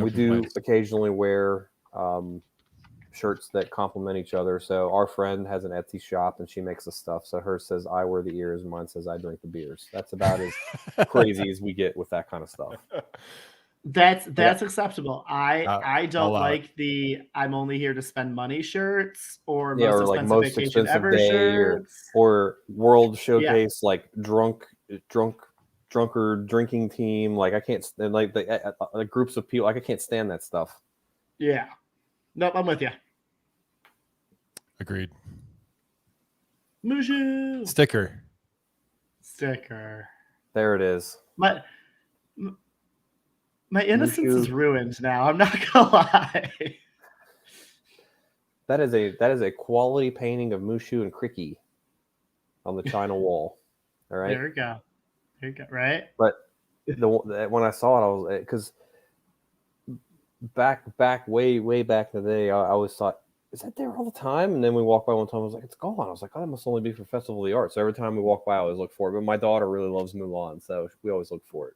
we do occasionally wear shirts that complement each other. So our friend has an Etsy shop, and she makes the stuff. So hers says I wear the ears, and mine says I drink the beers. That's about as crazy as we get with that kind of stuff. That's acceptable. I don't like the I'm only here to spend money shirts or most expensive vacation ever day shirts or World Showcase like drunker drinking team. Like I can't like the groups of people. Like I can't stand that stuff. Yeah. Nope, I'm with you. Agreed. Mushu. Sticker. There it is. My innocence is ruined now. I'm not gonna lie. That is a quality painting of Mushu and Cricky on the China wall. All right. There we go. Right. But when I saw it, I was because back way back in the day, I always thought, is that there all the time? And then we walked by one time, I was like, it's gone. I was like, oh, that must only be for Festival of the Arts. So every time we walk by, I always look for it. But my daughter really loves Mulan, so we always look for it.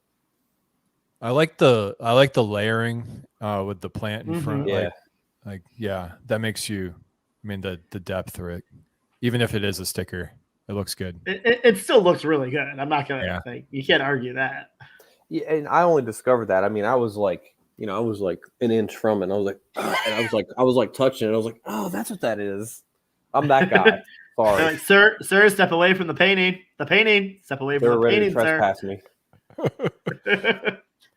I like the layering with the plant in front. Yeah. That makes you. I mean the depth through it, even if it is a sticker, it looks good. It still looks really good. I'm not gonna think you can't argue that. Yeah, and I only discovered that. I mean, I was like an inch from it. And I was like, I was like touching it. I was like, oh, that's what that is. I'm that guy. Sorry, like, sir, step away from the painting. Step away from the painting, sir. Trespass me.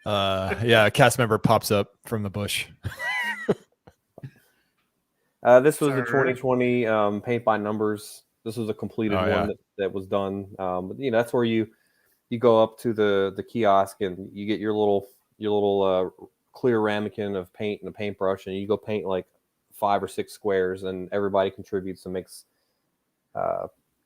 A cast member pops up from the bush. This was the 2020 paint by numbers. This was a completed one that was done. But that's where you go up to the kiosk and you get your little clear ramekin of paint and a paintbrush, and you go paint like 5 or 6 squares, and everybody contributes and makes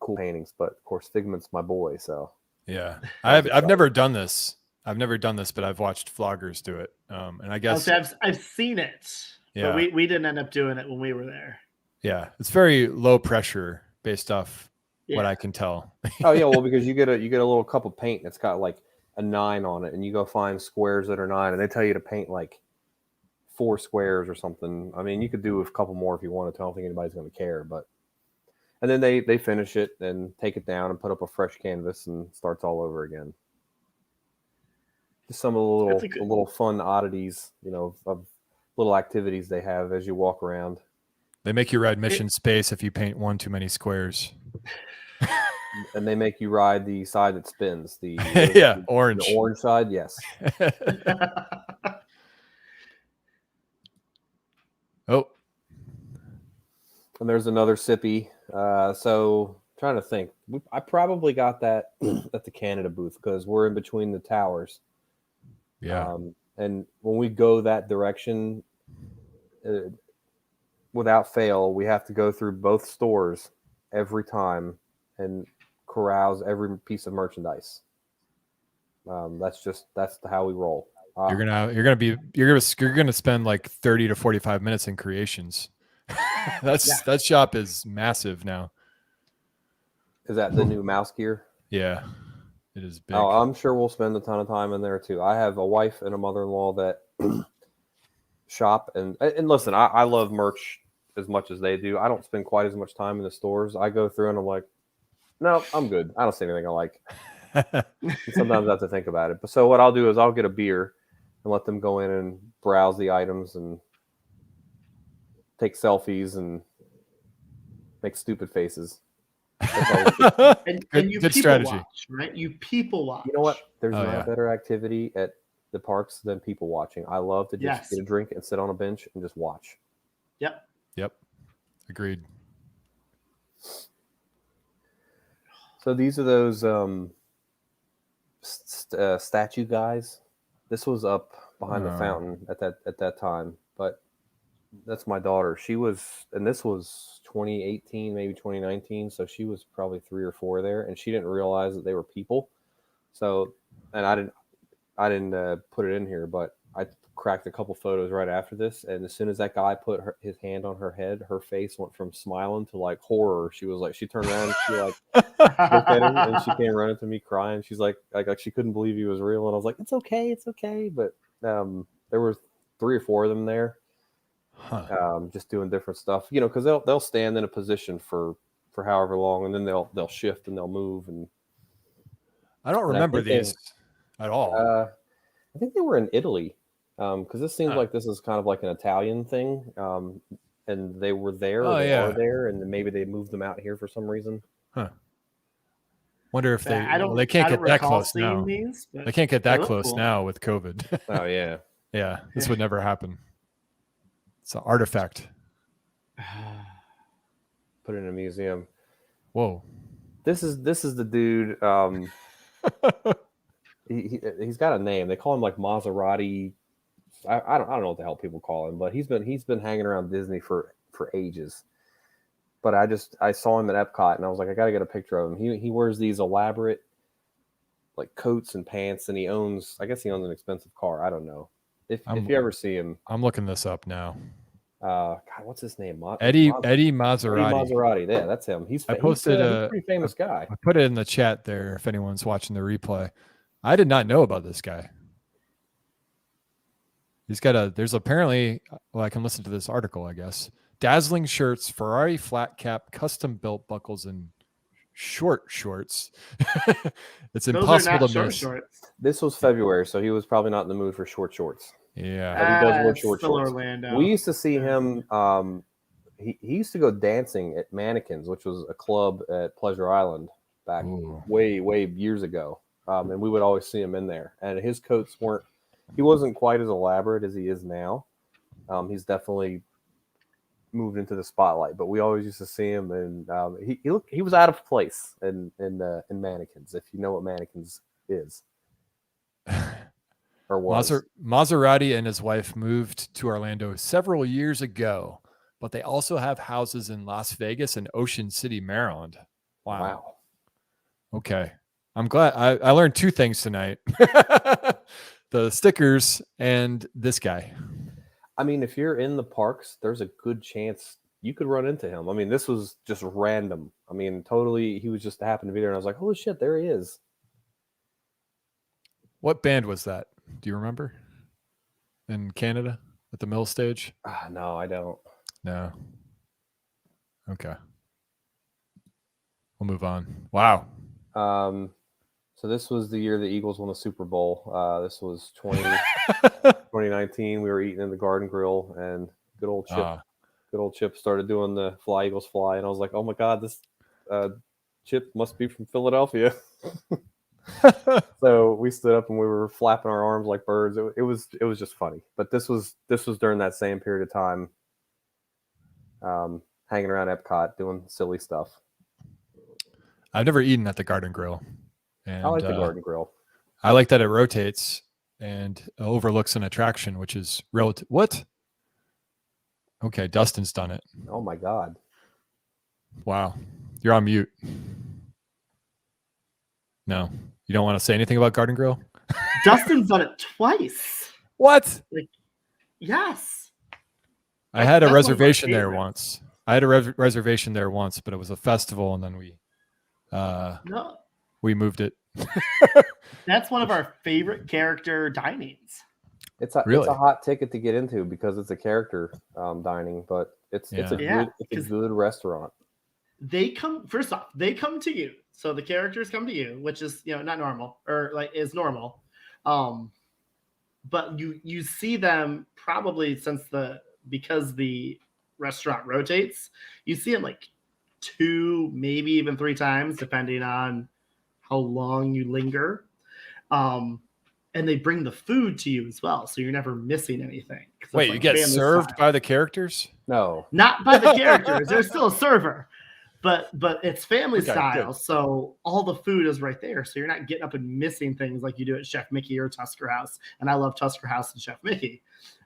cool paintings. But of course, Figment's my boy, so Yeah, I've never done this. I've never done this, but I've watched vloggers do it. And I guess I've seen it, yeah, but we didn't end up doing it when we were there. Yeah, it's very low pressure based off what Yeah. I can tell. Oh yeah, well, because you get a little cup of paint that's got like a 9 on it, and you go find squares that are 9, and they tell you to paint like 4 squares or something. I mean, you could do a couple more if you wanted to. I don't think anybody's going to care, but and then they finish it and take it down and put up a fresh canvas and starts all over again. Just some of the little fun oddities, you know, of little activities they have as you walk around. They make you ride Mission Space if you paint one too many squares. And they make you ride the side that spins. The orange. The orange side, yes. Oh. And there's another sippy. So trying to think. I probably got that at the Canada booth because we're in between the towers. Yeah. And when we go that direction, without fail, we have to go through both stores every time and carouse every piece of merchandise. That's how we roll. You're gonna spend like 30 to 45 minutes in creations. That shop is massive now. Is that the new mouse gear? Yeah, it is big. Oh, I'm sure we'll spend a ton of time in there too. I have a wife and a mother-in-law that shop and listen. I love merch as much as they do. I don't spend quite as much time in the stores. I go through and I'm like, no, I'm good. I don't see anything I like. Sometimes I have to think about it. But so what I'll do is I'll get a beer and let them go in and browse the items and take selfies and make stupid faces. And you good people strategy. watch, right? You people watch. You know what? There's not yeah. a better activity at the parks than people watching. I love to just get a drink and sit on a bench and just watch. Yep. Agreed. So these are those statue guys. This was up behind the fountain at that time, but that's my daughter. She was, and this was 2018, maybe 2019. So she was probably 3 or 4 there, and she didn't realize that they were people. So, and I didn't put it in here, but I cracked a couple photos right after this. And as soon as that guy put his hand on her head, her face went from smiling to like horror. She was like, she turned around and she like looked at him and she came running to me crying. She's like she couldn't believe he was real. And I was like, it's okay. But there were 3 or 4 of them there, just doing different stuff, you know, because they'll stand in a position for however long, and then they'll shift and they'll move. And I don't remember these at all. I think they were in Italy. Because this seems like this is kind of like an Italian thing, and they were there, are there, and then maybe they moved them out here for some reason. Wonder if they can't get that close now. They can't get that close now with COVID. Oh yeah, yeah, this would never happen. It's an artifact. Put it in a museum. Whoa, this is the dude. He's got a name. They call him like Maserati. I don't know what the hell people call him, but he's been hanging around Disney for ages. But I saw him at Epcot and I was like, I gotta get a picture of him. He wears these elaborate like coats and pants, and I guess he owns an expensive car. I don't know. If you ever see him, I'm looking this up now. God, what's his name? Eddie Maserati. Eddie Maserati. Yeah, that's him. He's a pretty famous guy. I put it in the chat there if anyone's watching the replay. I did not know about this guy. There's apparently, well, I can listen to this article, I guess. Dazzling shirts, Ferrari flat cap, custom built buckles, and short shorts. It's impossible to miss. Shorts. This was February, so he was probably not in the mood for short shorts. Yeah. But he does wear short shorts. Orlando. We used to see him, he used to go dancing at Mannequins, which was a club at Pleasure Island back way years ago. And we would always see him in there. And his coats he wasn't quite as elaborate as he is now. He's definitely moved into the spotlight, but we always used to see him, and he was out of place in Mannequins, if you know what Mannequins is. Or was. Maserati and his wife moved to Orlando several years ago but they also have houses in Las Vegas and Ocean City, Maryland. Wow. Okay. I'm glad I learned two things tonight. The stickers and this guy. I mean, if you're in the parks, there's a good chance you could run into him. I mean, this was just random. I mean, totally, he was just happened to be there, and I was like, holy shit, there he is. What band was that? Do you remember? In Canada at the mill stage? No, I don't. No. Okay. We'll move on. Wow. So this was the year the Eagles won the Super Bowl. This was 2019. We were eating in the Garden Grill, and good old Chip started doing the Fly Eagles Fly, and I was like, oh my god, this Chip must be from Philadelphia. So we stood up and we were flapping our arms like birds. It was just funny. But this was during that same period of time, hanging around Epcot doing silly stuff. I've never eaten at the Garden Grill. And, I like the Garden Grill. I like that it rotates and overlooks an attraction, which is relative. What? Okay, Dustin's done it. Oh my god! Wow, you're on mute. No, you don't want to say anything about Garden Grill? Dustin's done it twice. What? Yes. I had a That's reservation there once. I had a reservation there once, but it was a festival, and then we moved it. That's one of our favorite character dinings. It's a hot ticket to get into because it's a character dining, but it's a good restaurant. They come to you. So the characters come to you, which is not normal or is normal. But you see them probably because the restaurant rotates, you see them like 2, maybe even 3 times, depending on how long you linger. And they bring the food to you as well, so you're never missing anything. Wait, you get served by the characters? No, not by the characters. There's still a server, but it's family style. Good. So all the food is right there, so you're not getting up and missing things like you do at Chef Mickey or Tusker House. And I love Tusker House and Chef Mickey,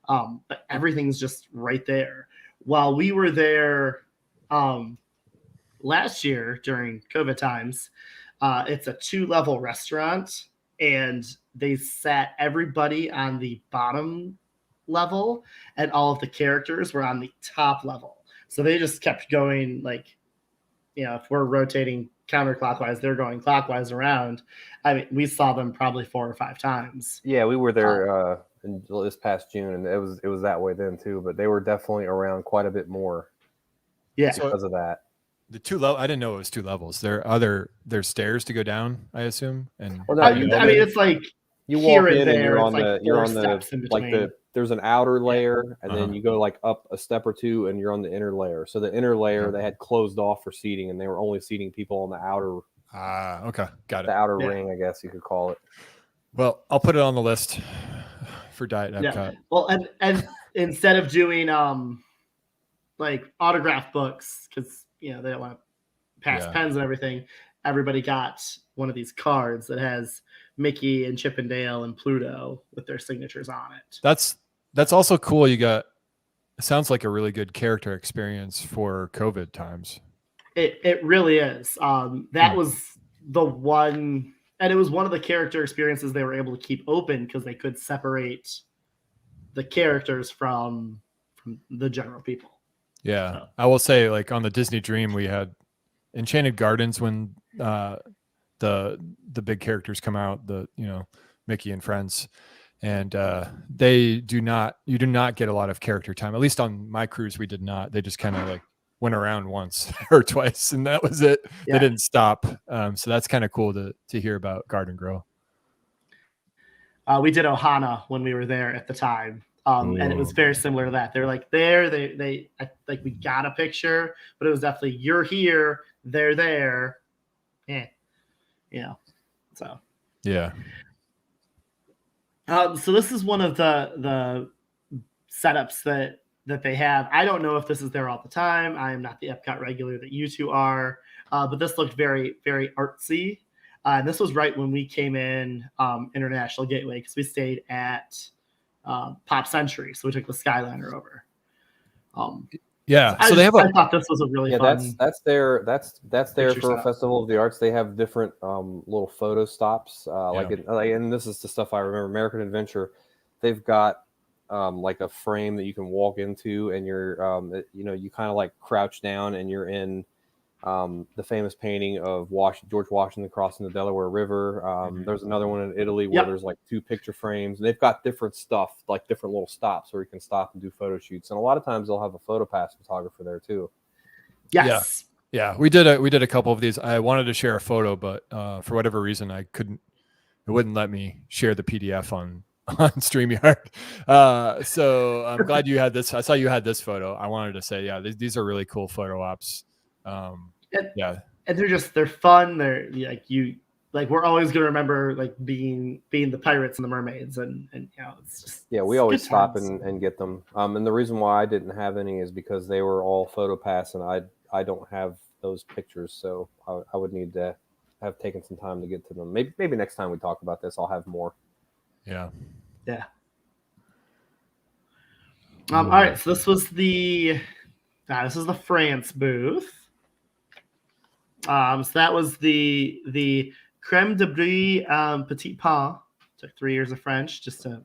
but everything's just right there. While we were there last year during COVID times, it's a 2-level restaurant. And they sat everybody on the bottom level, and all of the characters were on the top level. So they just kept going, if we're rotating counterclockwise, they're going clockwise around. I mean, we saw them probably 4 or 5 times. Yeah, we were there in this past June, and it was that way then too. But they were definitely around quite a bit more. Yeah, because of that. The 2 level. I didn't know it was 2 levels. There's stairs to go down, I assume. And it's like you walk in and you're on the there's an outer layer, and then you go up a step or 2, and you're on the inner layer. So the inner layer they had closed off for seating, and they were only seating people on the outer. Okay, got it. The outer ring, I guess you could call it. Well, I'll put it on the list for Diet Epcot. Yeah. Well, and instead of doing autograph books, because they don't want to pass pens and everything, everybody got one of these cards that has Mickey and Chip and Dale and Pluto with their signatures on it. That's also cool. It sounds like a really good character experience for COVID times. It really is. That was the one, and it was one of the character experiences they were able to keep open because they could separate the characters from the general people. Yeah, so. I will say, on the Disney Dream, we had Enchanted Gardens when the big characters come out, Mickey and friends, and you do not get a lot of character time. At least on my cruise, we did not. They just kind of went around once or twice, and that was it. Yeah. They didn't stop. So that's kind of cool to hear about Garden Grill. We did Ohana when we were there at the time. And it was very similar to that. They're we got a picture, but it was definitely, you're here, they're there. So. Yeah. So this is one of the setups that they have. I don't know if this is there all the time. I am not the Epcot regular that you two are, but this looked very, very artsy. And this was right when we came in International Gateway, because we stayed at Pop Century, so we took the Skyliner over. Yeah. So they have I thought this was a really fun. That's their picture for stop. Festival of the Arts. They have different little photo stops. And this is the stuff I remember. American Adventure, they've got like a frame that you can walk into, and you're you kind of like crouch down, and you're in the famous painting of George Washington crossing the Delaware River. There's another one in Italy where there's like 2 picture frames, and they've got different stuff, like different little stops where you can stop and do photo shoots. And a lot of times they'll have a Photopass photographer there too. Yes. Yeah. We did a couple of these. I wanted to share a photo, but for whatever reason, it wouldn't let me share the PDF on StreamYard. So I'm glad you had this. I saw you had this photo. I wanted to say, these are really cool photo ops. And they're fun. They're we're always gonna remember like being the pirates and the mermaids, and it's just we always stop and get them. And the reason why I didn't have any is because they were all Photopass, and I don't have those pictures, so I would need to have taken some time to get to them. Maybe next time we talk about this, I'll have more. Yeah. All right, so this was the France booth. So that was the crème de brie petit pain. Took 3 years of French just to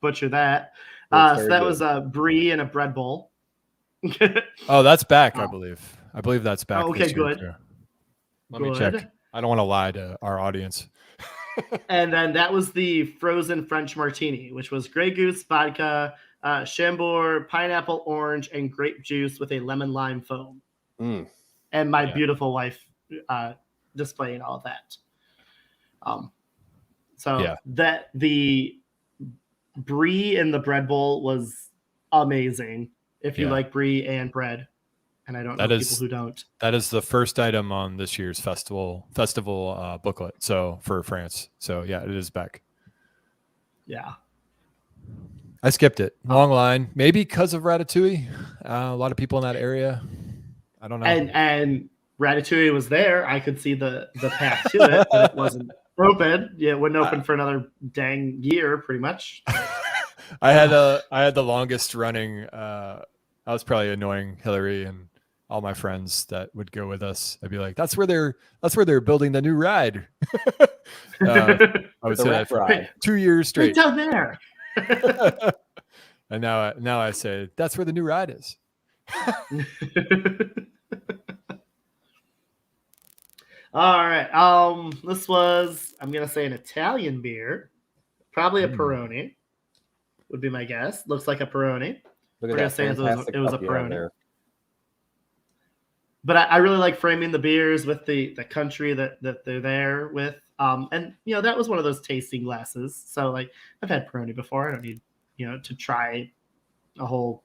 butcher that. So that was a brie in a bread bowl. Oh, that's back, I believe. I believe that's back. Oh, okay, good. Let me check. I don't want to lie to our audience. And then that was the frozen French martini, which was Grey Goose, vodka, Chambord, pineapple, orange, and grape juice with a lemon lime foam. And my beautiful wife displaying all of that. That the brie in the bread bowl was amazing. If you like brie and bread, and I don't know people who don't. That is the first item on this year's festival booklet. So for France, so it is back. Yeah, I skipped it. Long line, maybe because of Ratatouille. A lot of people in that area. I don't know. And Ratatouille was there. I could see the path to it, but it wasn't open. Yeah, it wouldn't open for another dang year, pretty much. I had the longest running. I was probably annoying Hillary and all my friends that would go with us. I'd be like, "That's where they're building the new ride." I would say that for 2 years straight. It's down there. And now I say that's where the new ride is. All right. This was, I'm gonna say, an Italian beer, probably a Peroni, would be my guess. Looks like a Peroni. Look at that. It was a Peroni. But I really like framing the beers with the country that they're there with. And that was one of those tasting glasses. So like I've had Peroni before. I don't need to try a whole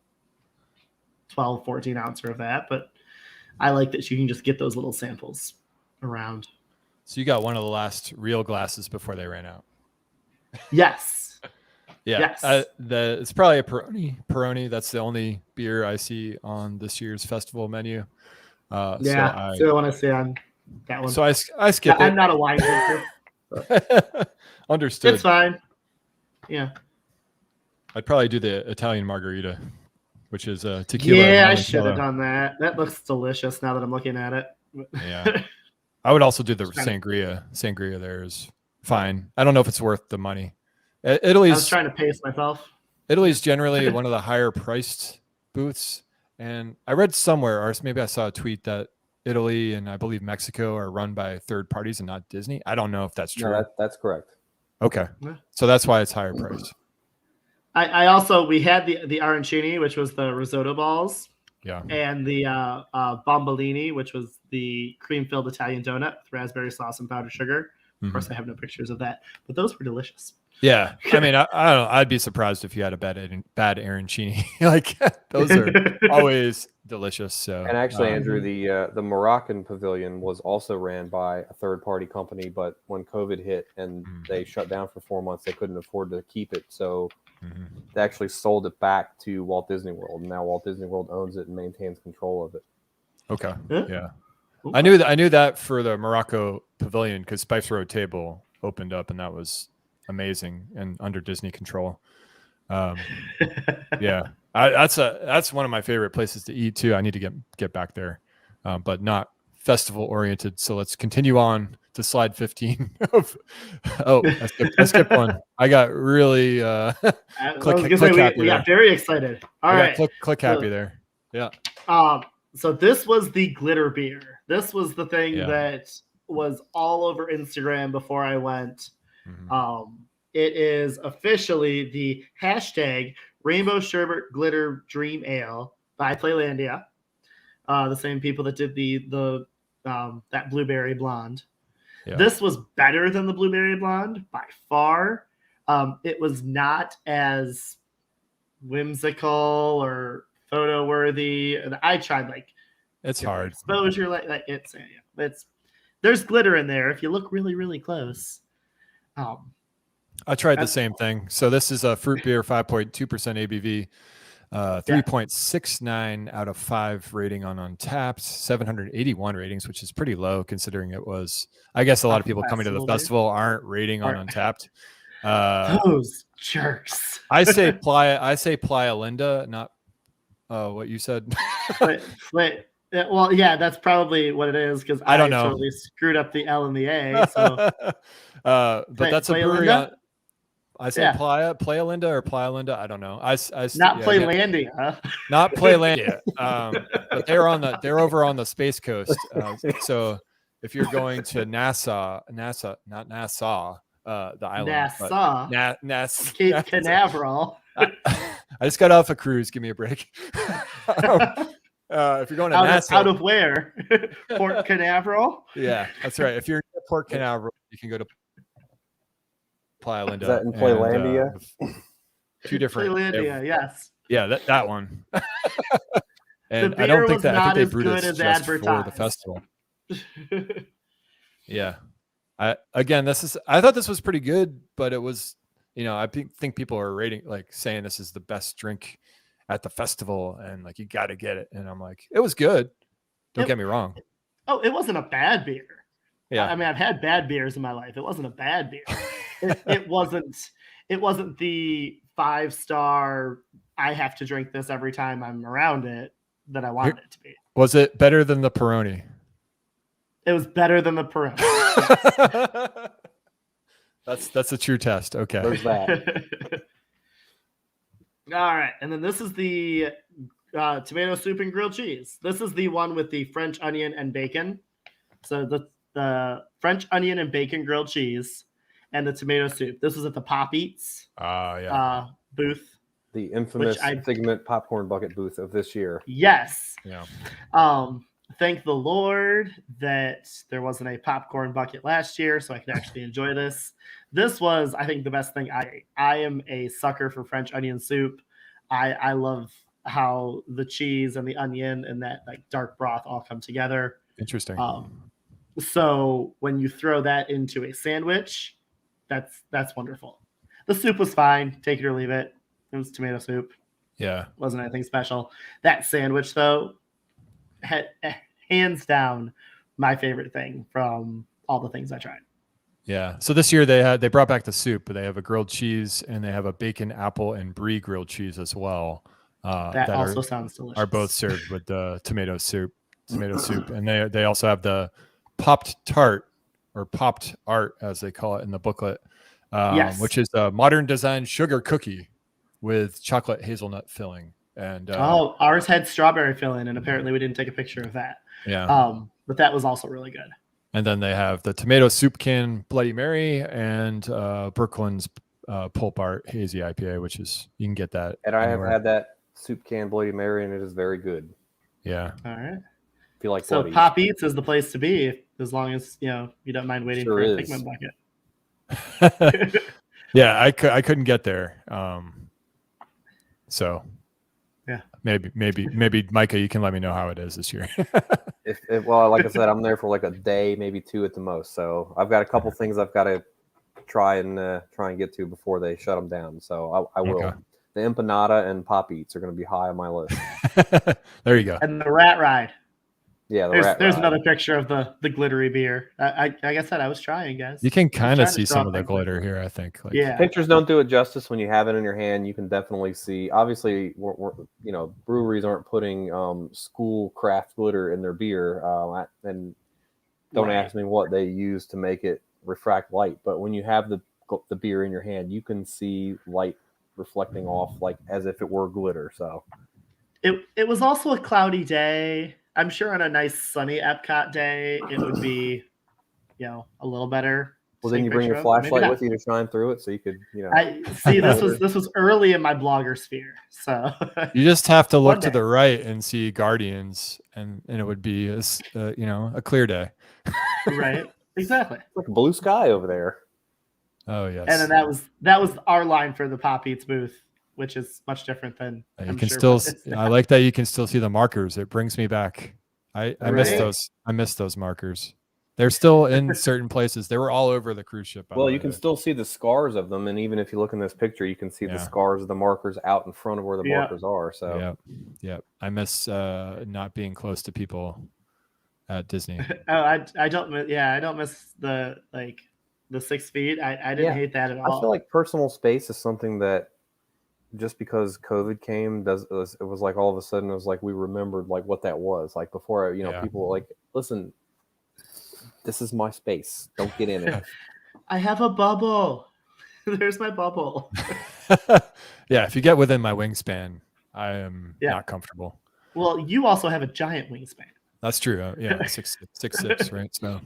12, 14 ouncer of that. But I like that you can just get those little samples around. So you got one of the last real glasses before they ran out. Yes. Yeah. Yes. It's probably a Peroni. That's the only beer I see on this year's festival menu. So I want to say on that one. So I skip it. I'm not a wine drinker. Understood. It's fine. Yeah. I'd probably do the Italian margarita, which is tequila. Yeah, I should have done that. That looks delicious now that I'm looking at it. Yeah. I would also do the sangria. Sangria there is fine. I don't know if it's worth the money. I was trying to pace myself. Italy's generally one of the higher priced booths. And I read somewhere, or maybe I saw a tweet that Italy and I believe Mexico are run by third parties and not Disney. I don't know if that's true. No, that's correct. Okay. So that's why it's higher priced. I also, we had the arancini, which was the risotto balls. Yeah. And the bombolini, which was the cream-filled Italian donut with raspberry sauce and powdered sugar. Of course, I have no pictures of that, but those were delicious. Yeah, I mean, I don't know. I'd be surprised if you had a bad arancini. Like those are always delicious. So, and actually, Andrew, the Moroccan Pavilion was also ran by a third-party company, but when COVID hit and they shut down for 4 months, they couldn't afford to keep it, so they actually sold it back to Walt Disney World. And now Walt Disney World owns it and maintains control of it. Okay, yeah, I knew that for the Morocco Pavilion because Spice Road Table opened up, and that was amazing and under Disney control. Yeah, That's one of my favorite places to eat too. I need to get back there, but not festival oriented. So let's continue on to slide 15. I skipped one. I got really click happy we there. got very excited. All right, click happy there. Yeah. So this was the glitter beer. This was the thing Yeah. that was all over Instagram before I went. Mhm. It is officially the hashtag Rainbow Sherbet Glitter Dream Ale by Playlandia. The same people that did the that blueberry blonde. Yeah. This was better than the blueberry blonde by far. It was not as whimsical or photo worthy. I tried like It's hard. exposure, like it's there's glitter in there if you look really, really close. I tried the same thing. So this is a fruit beer, 5.2% ABV, 3.69 out of 5 rating on Untapped, 781 ratings, which is pretty low considering it was. I guess a lot of people coming to the festival aren't rating on Untapped. Those jerks. I say Playa Linda, not what you said. wait. Well, yeah, that's probably what it is because I don't know. Totally screwed up the L and the A. So, but that's a brewery. I say Yeah. Playa Linda or Playa Linda. I don't know. Not Playlandia. Not Playlandia. But they're over on the Space Coast. So if you're going to Nassau, not Nassau, the island. Nassau. Cape Canaveral. I just got off a cruise. Give me a break. If you're going to Nassau, out of where? Port Canaveral. Yeah, that's right. If you're in Port Canaveral, you can go to Playa Linda. Is that in Playlandia? Two different. Playlandia, yes. Yeah, that one. And I don't think that. I think they as brewed good it as just advertised. for the festival. Yeah. I thought this was pretty good, but it was, I think people are saying this is the best drink at the festival and like you got to get it, and I'm like, it was good. Don't get me wrong. Oh, it wasn't a bad beer. Yeah. I mean, I've had bad beers in my life. It wasn't a bad beer. It wasn't the 5-star. I have to drink this every time I'm around it that I wanted it to be. Was it better than the Peroni? It was better than the Peroni. Yes. That's a true test. Okay. There's that. All right, and then this is the tomato soup and grilled cheese. This is the one with the French onion and bacon. So the French onion and bacon grilled cheese and the tomato soup. This was at the Pop Eats booth. The infamous Figment popcorn bucket booth of this year. Yes. Yeah. Thank the Lord that there wasn't a popcorn bucket last year, so I could actually enjoy this. This was, I think, the best thing I ate. I am a sucker for French onion soup. I love how the cheese and the onion and that like dark broth all come together. Interesting. So when you throw that into a sandwich, that's wonderful. The soup was fine. Take it or leave it. It was tomato soup. Yeah. Wasn't anything special. That sandwich, though, hands down my favorite thing from all the things I tried. Yeah. So this year they brought back the soup, but they have a grilled cheese and they have a bacon, apple, and brie grilled cheese as well. That also sounds delicious. Are both served with the tomato soup, and they also have the popped tart or popped art as they call it in the booklet, which is a modern design sugar cookie with chocolate hazelnut filling. And ours had strawberry filling, and apparently we didn't take a picture of that. Yeah. But that was also really good. And then they have the tomato soup can Bloody Mary and Brooklyn's Pulp Art Hazy IPA, which is you can get that. And I have had that soup can Bloody Mary, and it is very good. Yeah. All right. Feel like so Pop Eats is the place to be as long as you don't mind waiting for a Figment bucket. Yeah, I couldn't get there. So yeah, maybe Micah, you can let me know how it is this year. Well, like I said, I'm there for like a day, maybe 2 at the most. So I've got a couple things I've got to try and get to before they shut them down. So I will. Okay. The Empanada and Pop Eats are going to be high on my list. There you go. And the Rat Ride. Yeah, the There's rat there's ride. another picture of the glittery beer. Like I said, I was trying, guys. You can kind of trying to see draw some of the things. glitter here, I think. Like, Yeah. Pictures don't do it justice. When you have it in your hand, you can definitely see. Obviously, breweries aren't putting school craft glitter in their beer, and don't Right. ask me what they use to make it refract light. But when you have the beer in your hand, you can see light reflecting off like as if it were glitter. So It was also a cloudy day. I'm sure on a nice sunny Epcot day, it would be, a little better. well, to then take you a bring your picture of, but maybe flashlight not. with you to shine through it, so you could I see. This was early in my blogger sphere, so you just have to look One to day. the right and see Guardians, and it would be a clear day. right, exactly. It's like a blue sky over there. Oh yes. And then that was our line for the Pop Eats booth, which is much different than You I'm can sure still. what it's I like that you can still see the markers. It brings me back. I miss Right. those. I miss those markers. They're still in certain places. They were all over the cruise ship. By Well, the you way. can still see the scars of them, and even if you look in this picture, you can see the Yeah. scars of the markers out in front of where the Yeah. markers are. So Yeah. I miss not being close to people at Disney. I don't miss the 6 feet. I didn't Yeah. hate that at all. I feel like personal space is something that just because COVID came, it was like all of a sudden it was like we remembered like what that was. Like before, Yeah. people were like, listen, this is my space. Don't get in it. I have a bubble. There's my bubble. Yeah, if you get within my wingspan, I am Yeah. not comfortable. Well, you also have a giant wingspan. That's true. Yeah, 6'6", right? So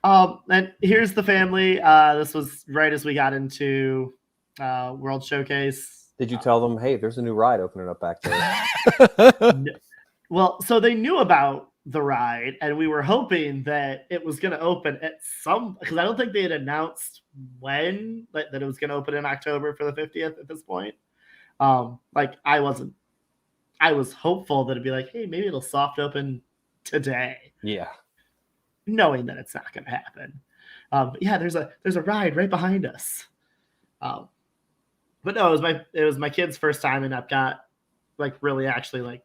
And here's the family. This was right as we got into World Showcase. Did you tell them, hey, there's a new ride opening up back there? Well, so they knew about the ride, and we were hoping that it was going to open at because I don't think they had announced when that it was going to open in October for the 50th at this point. I was hopeful that it'd be like, hey, maybe it'll soft open today, Yeah. knowing that it's not going to happen. But yeah, there's a ride right behind us. But no, it was my kid's first time in Epcot, really actually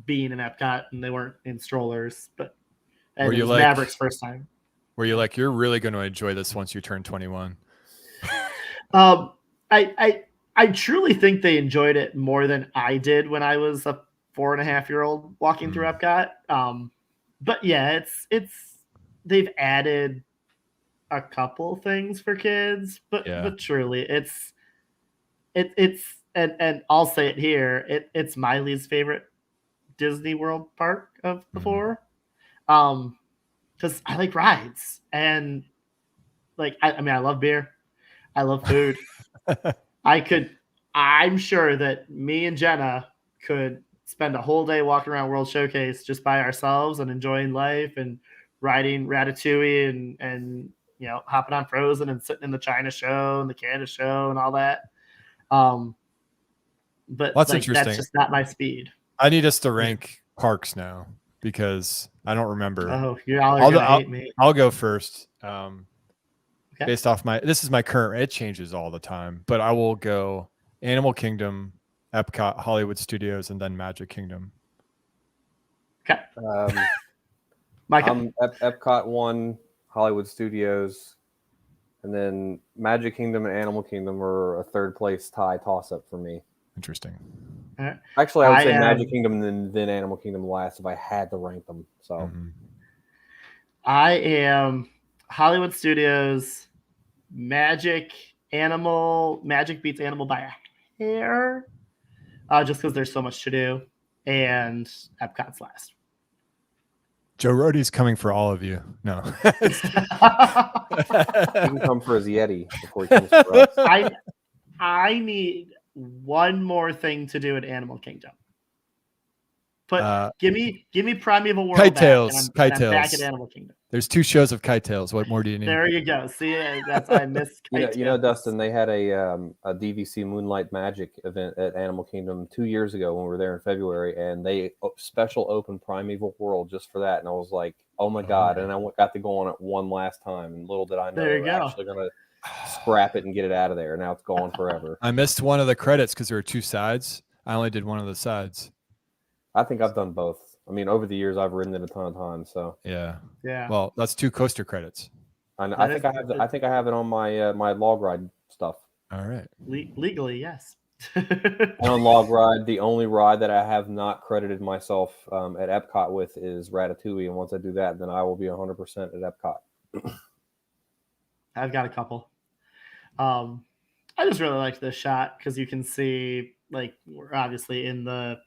being in Epcot, and they weren't in strollers. But and Were it you was like- Maverick's first time. were you like, you're really going to enjoy this once you turn 21? I truly think they enjoyed it more than I did when I was a 4.5-year-old walking through Epcot. But yeah, it's they've added a couple things for kids, but truly it's and I'll say it here, it's my least favorite Disney World park of the four. Because I like rides, and I love beer, I love food. I'm sure that me and Jenna could spend a whole day walking around World Showcase just by ourselves and enjoying life and riding Ratatouille and hopping on Frozen and sitting in the China show and the Canada show and all that. But That's interesting. That's just not my speed. I need us to rank parks now because I don't remember. Oh, y'all are gonna hate me. I'll go first. Okay. Based off this is my current. It changes all the time, but I will go Animal Kingdom, Epcot, Hollywood Studios, and then Magic Kingdom. Okay. Micah? Epcot 1, Hollywood Studios, and then Magic Kingdom and Animal Kingdom are a third place tie toss up for me. Interesting. Actually, I would say Magic Kingdom and then Animal Kingdom last if I had to rank them. So I am Hollywood Studios, Magic beats Animal by a hair, just because there's so much to do, and Epcot's last. Joe Rohde's coming for all of you. No. He can come for his Yeti before he comes for us. I need one more thing to do at Animal Kingdom. But give me Primeval World Kite back, Tales. and I'm back at Animal Kingdom. There's 2 shows of Kite Tales. What more do you need? There you go. See, I miss Kite Tales. Dustin, they had a DVC Moonlight Magic event at Animal Kingdom 2 years ago when we were there in February, and they special opened Primeval World just for that, and I was like, oh my god! And I got to go on it one last time, and little did I know they were actually going to scrap it and get it out of there. Now it's gone forever. I missed one of the credits because there were 2 sides. I only did one of the sides. I think I've done both. I mean, over the years, I've ridden it a ton of times. So Yeah. Yeah. Well, that's 2 coaster credits. I think I think I have it on my my log ride stuff. All right. Legally, yes. And on log ride, the only ride that I have not credited myself at Epcot with is Ratatouille. And once I do that, then I will be 100% at Epcot. I've got a couple. I just really liked this shot because you can see, like, we're obviously in the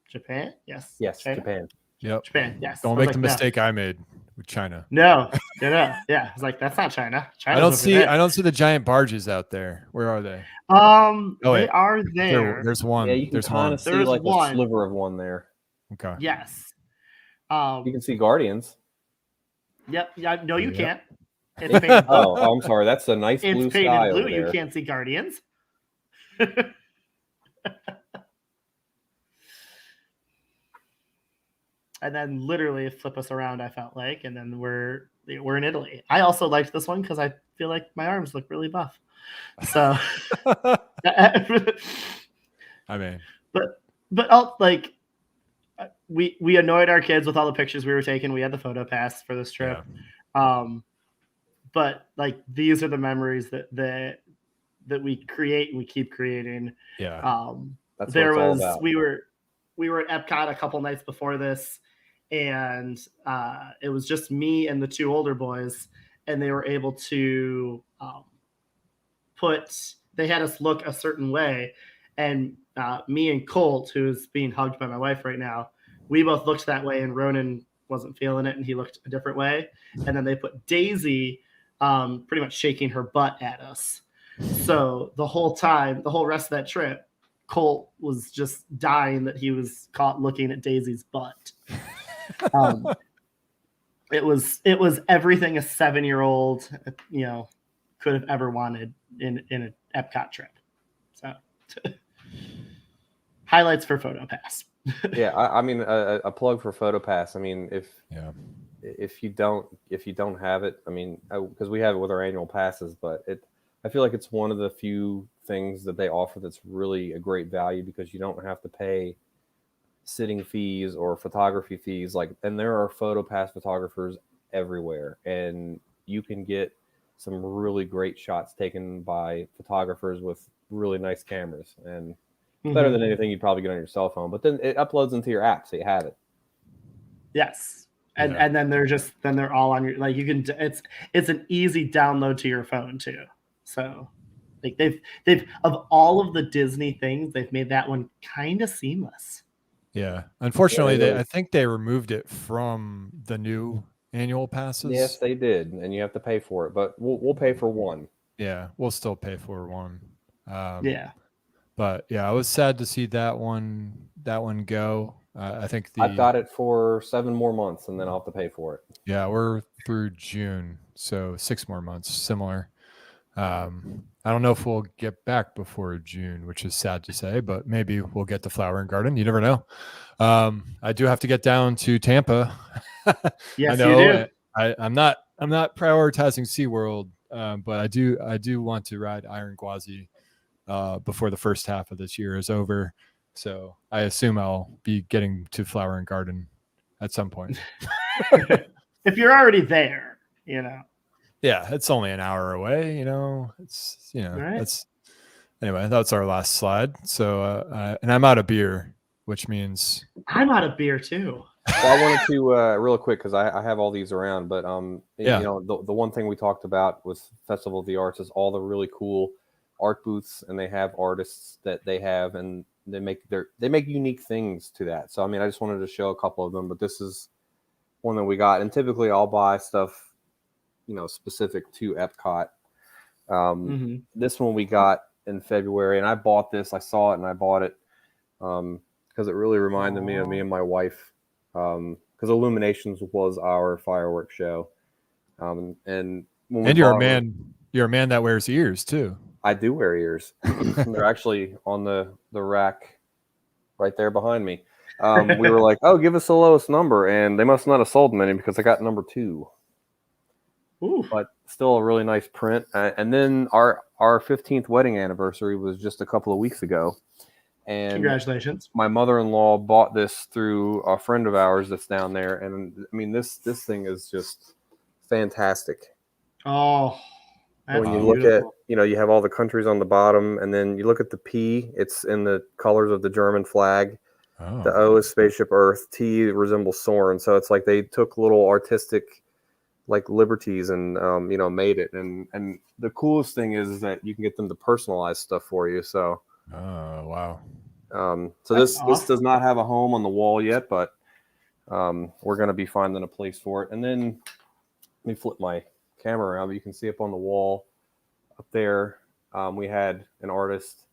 Japan. Yes. Yes, China? Japan. Yep. Japan. Yes. Don't I was make like, the mistake I made with China. No. Yeah. I was like, that's not China. China's I don't over see there. I don't see the giant barges out there. Where are they? They wait. are there. There's one. Yeah, you can There's kind one. of see There's like one. a sliver of one there. Okay. Yes. You can see Guardians. Yep. Yeah. No, you Yep. can't. It's painted blue. Oh, I'm sorry. That's a nice blue It's painted sky blue. over You there. can't see Guardians. And then literally flip us around, I felt like, and then we're in Italy. I also liked this one because I feel like my arms look really buff. So I mean, but like we annoyed our kids with all the pictures we were taking. We had the Photopass for this trip. yeah. But like these are the memories that we create and we keep creating. Yeah. That's what There it's all was about. we were at Epcot a couple nights before this, and it was just me and the 2 older boys, and they were able to they had us look a certain way, and me and Colt, who's being hugged by my wife right now, we both looked that way, and Ronan wasn't feeling it and he looked a different way, and then they put Daisy pretty much shaking her butt at us. So the whole rest of that trip, Colt was just dying that he was caught looking at Daisy's butt. It was everything a 7-year-old could have ever wanted in an Epcot trip. So highlights for Photopass. Yeah, I mean a plug for Photopass. I mean, if you don't have it, I mean, because we have it with our annual passes, but I feel like it's one of the few things that they offer that's really a great value because you don't have to pay sitting fees or photography fees. And there are Photopass photographers everywhere, and you can get some really great shots taken by photographers with really nice cameras, and better than anything you'd probably get on your cell phone. But then it uploads into your app, so you have it. Yes. And then they're all on your, like, you can, it's an easy download to your phone too. So like they've of all of the Disney things, they've made that one kind of seamless. Yeah. Unfortunately, I think they removed it from the new annual passes. Yes, they did, and you have to pay for it. But we'll pay for one. Yeah, we'll still pay for one. Yeah. But yeah, I was sad to see that one go. I think I've got it for 7 more months, and then I'll have to pay for it. Yeah, we're through June, so 6 more months. Similar. I don't know if we'll get back before June, which is sad to say, but maybe we'll get to Flower and Garden. You never know. I do have to get down to Tampa. Yes, I know. you do. I'm not prioritizing SeaWorld, but I do want to ride Iron Gwazi before the first half of this year is over. So I assume I'll be getting to Flower and Garden at some point. If you're already there, Yeah, it's only an hour away, It's Right. That's anyway, that's our last slide. So and I'm out of beer, which means I'm out of beer too. Well, I wanted to real quick because I have all these around, but Yeah. the one thing we talked about with Festival of the Arts is all the really cool art booths, and they have artists that they have, and they make unique things to that. So I mean, I just wanted to show a couple of them, but this is one that we got, and typically I'll buy stuff, specific to Epcot. This one we got in February, and I bought this. I saw it and I bought it because it really reminded me of me and my wife. Because Illuminations was our fireworks show, and you're a man that wears ears too. I do wear ears. They're actually on the rack right there behind me. We were like, "Oh, give us the lowest number," and they must not have sold many because I got number 2. Ooh. But still a really nice print. And then our 15th wedding anniversary was just a couple of weeks ago. And Congratulations. my mother-in-law bought this through a friend of ours that's down there, and I mean this thing is just fantastic. Oh, that's When you beautiful. look at, you have all the countries on the bottom, and then you look at the P, it's in the colors of the German flag. Oh. The O is Spaceship Earth, T resembles Soren, so it's like they took little artistic like liberties and made it. And the coolest thing is that you can get them to personalize stuff for you. So Oh, wow. So That's this does not have a home on the wall yet, but we're going to be finding a place for it. And then let me flip my camera around, but you can see up on the wall up there, we had an artist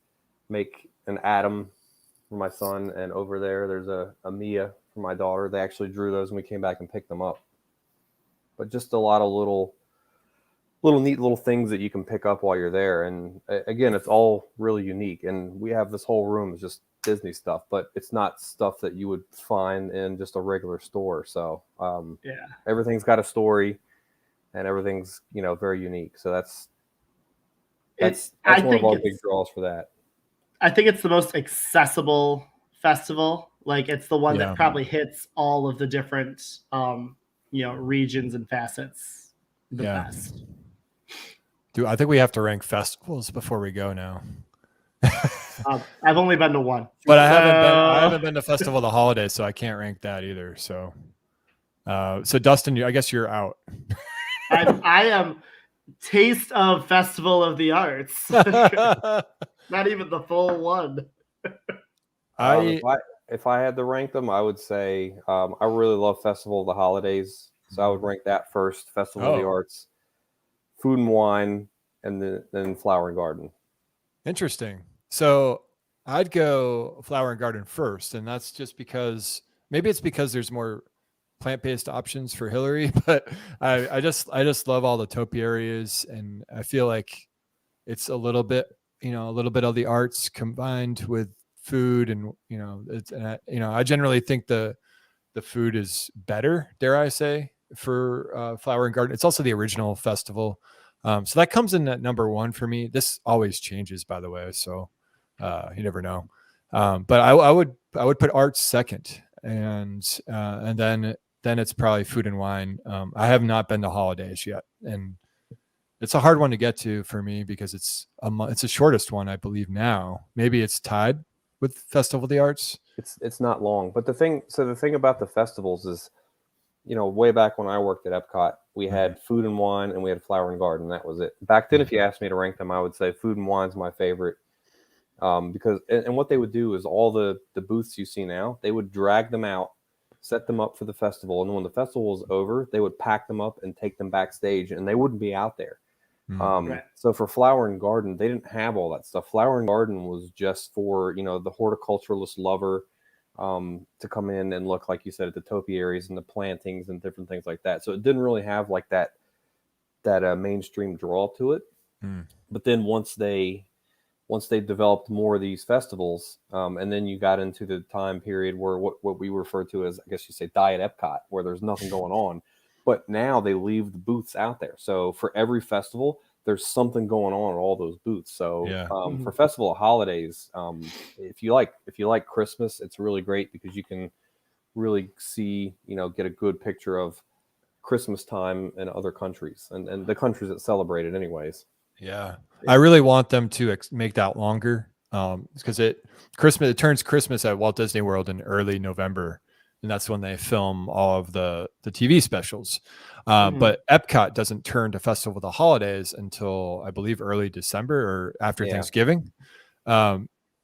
make an Adam for my son, and over there there's a Mia for my daughter. They actually drew those and we came back and picked them up. But just a lot of little neat little things that you can pick up while you're there. And again, it's all really unique. And we have this whole room is just Disney stuff, but it's not stuff that you would find in just a regular store. So everything's got a story, and everything's very unique. So that's one of our big draws for that. I think it's the most accessible festival. Like, it's the one that probably hits all of the different regions and facets the best. Dude, I think we have to rank festivals before we go now. I've only been to one, but I haven't been to Festival of the Holidays, so I can't rank that either. So, so Dustin, I guess you're out. I am taste of Festival of the Arts. Not even the full one. If I had to rank them, I would say I really love Festival of the Holidays, so I would rank that first. Festival of the Arts, Food and Wine, and then Flower and Garden. Interesting. So I'd go Flower and Garden first, and that's just because maybe it's because there's more plant-based options for Hillary, but I just love all the topiaries, and I feel like it's a little bit of the arts combined with food, and I generally think the food is better, dare I say, for Flower and Garden. It's also the original festival, so that comes in at number one for me. This always changes, by the way, so you never know. But I would put arts second, and then it's probably Food and Wine. I have not been to Holidays yet, and it's a hard one to get to for me because it's the shortest one, I believe now. Maybe it's tied with Festival of the Arts. It's not long, but the thing about the festivals is, way back when I worked at EPCOT, we had Food and Wine and we had Flower and Garden. That was it. Back then, if you asked me to rank them, I would say Food and Wine's my favorite, because what they would do is all the booths you see now, they would drag them out, set them up for the festival, and when the festival was over, they would pack them up and take them backstage, and they wouldn't be out there. So for Flower and Garden, they didn't have all that stuff. Flower and Garden was just for the horticulturalist lover to come in and look, like you said, at the topiaries and the plantings and different things like that. So it didn't really have like that mainstream draw to it. But then once they developed more of these festivals, and then you got into the time period where what we refer to as, I guess you say, Diet Epcot, where there's nothing going on. But now they leave the booths out there. So for every festival, there's something going on at all those booths. So for Festival of Holidays, if you like Christmas, it's really great because you can really see, get a good picture of Christmas time in other countries and the countries that celebrate it anyways. Yeah. I really want them to make that longer because it turns Christmas at Walt Disney World in early November. And that's when they film all of the TV specials. But Epcot doesn't turn to Festival of the Holidays until, I believe, early December or after Thanksgiving.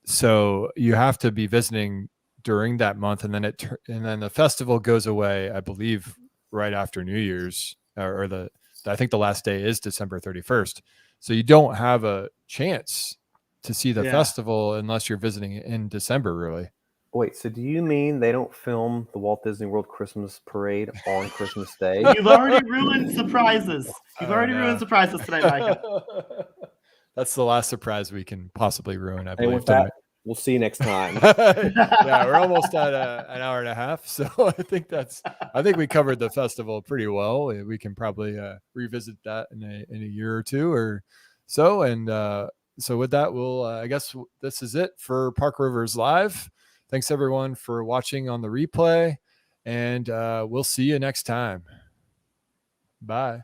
So you have to be visiting during that month, and then the festival goes away, I believe, right after New Year's, I think the last day is December 31st. So you don't have a chance to see the festival unless you're visiting in December, really. Wait, so do you mean they don't film the Walt Disney World Christmas Parade on Christmas Day? You've already ruined surprises. Ruined surprises tonight, Micah. That's the last surprise we can possibly ruin, I believe. And with that, we'll see you next time. Yeah, we're almost at an hour and a half, so I think we covered the festival pretty well. We can probably revisit that in a year or two or so, and So with that, I guess this is it for Park Rivers Live. Thanks everyone for watching on the replay, and we'll see you next time. Bye.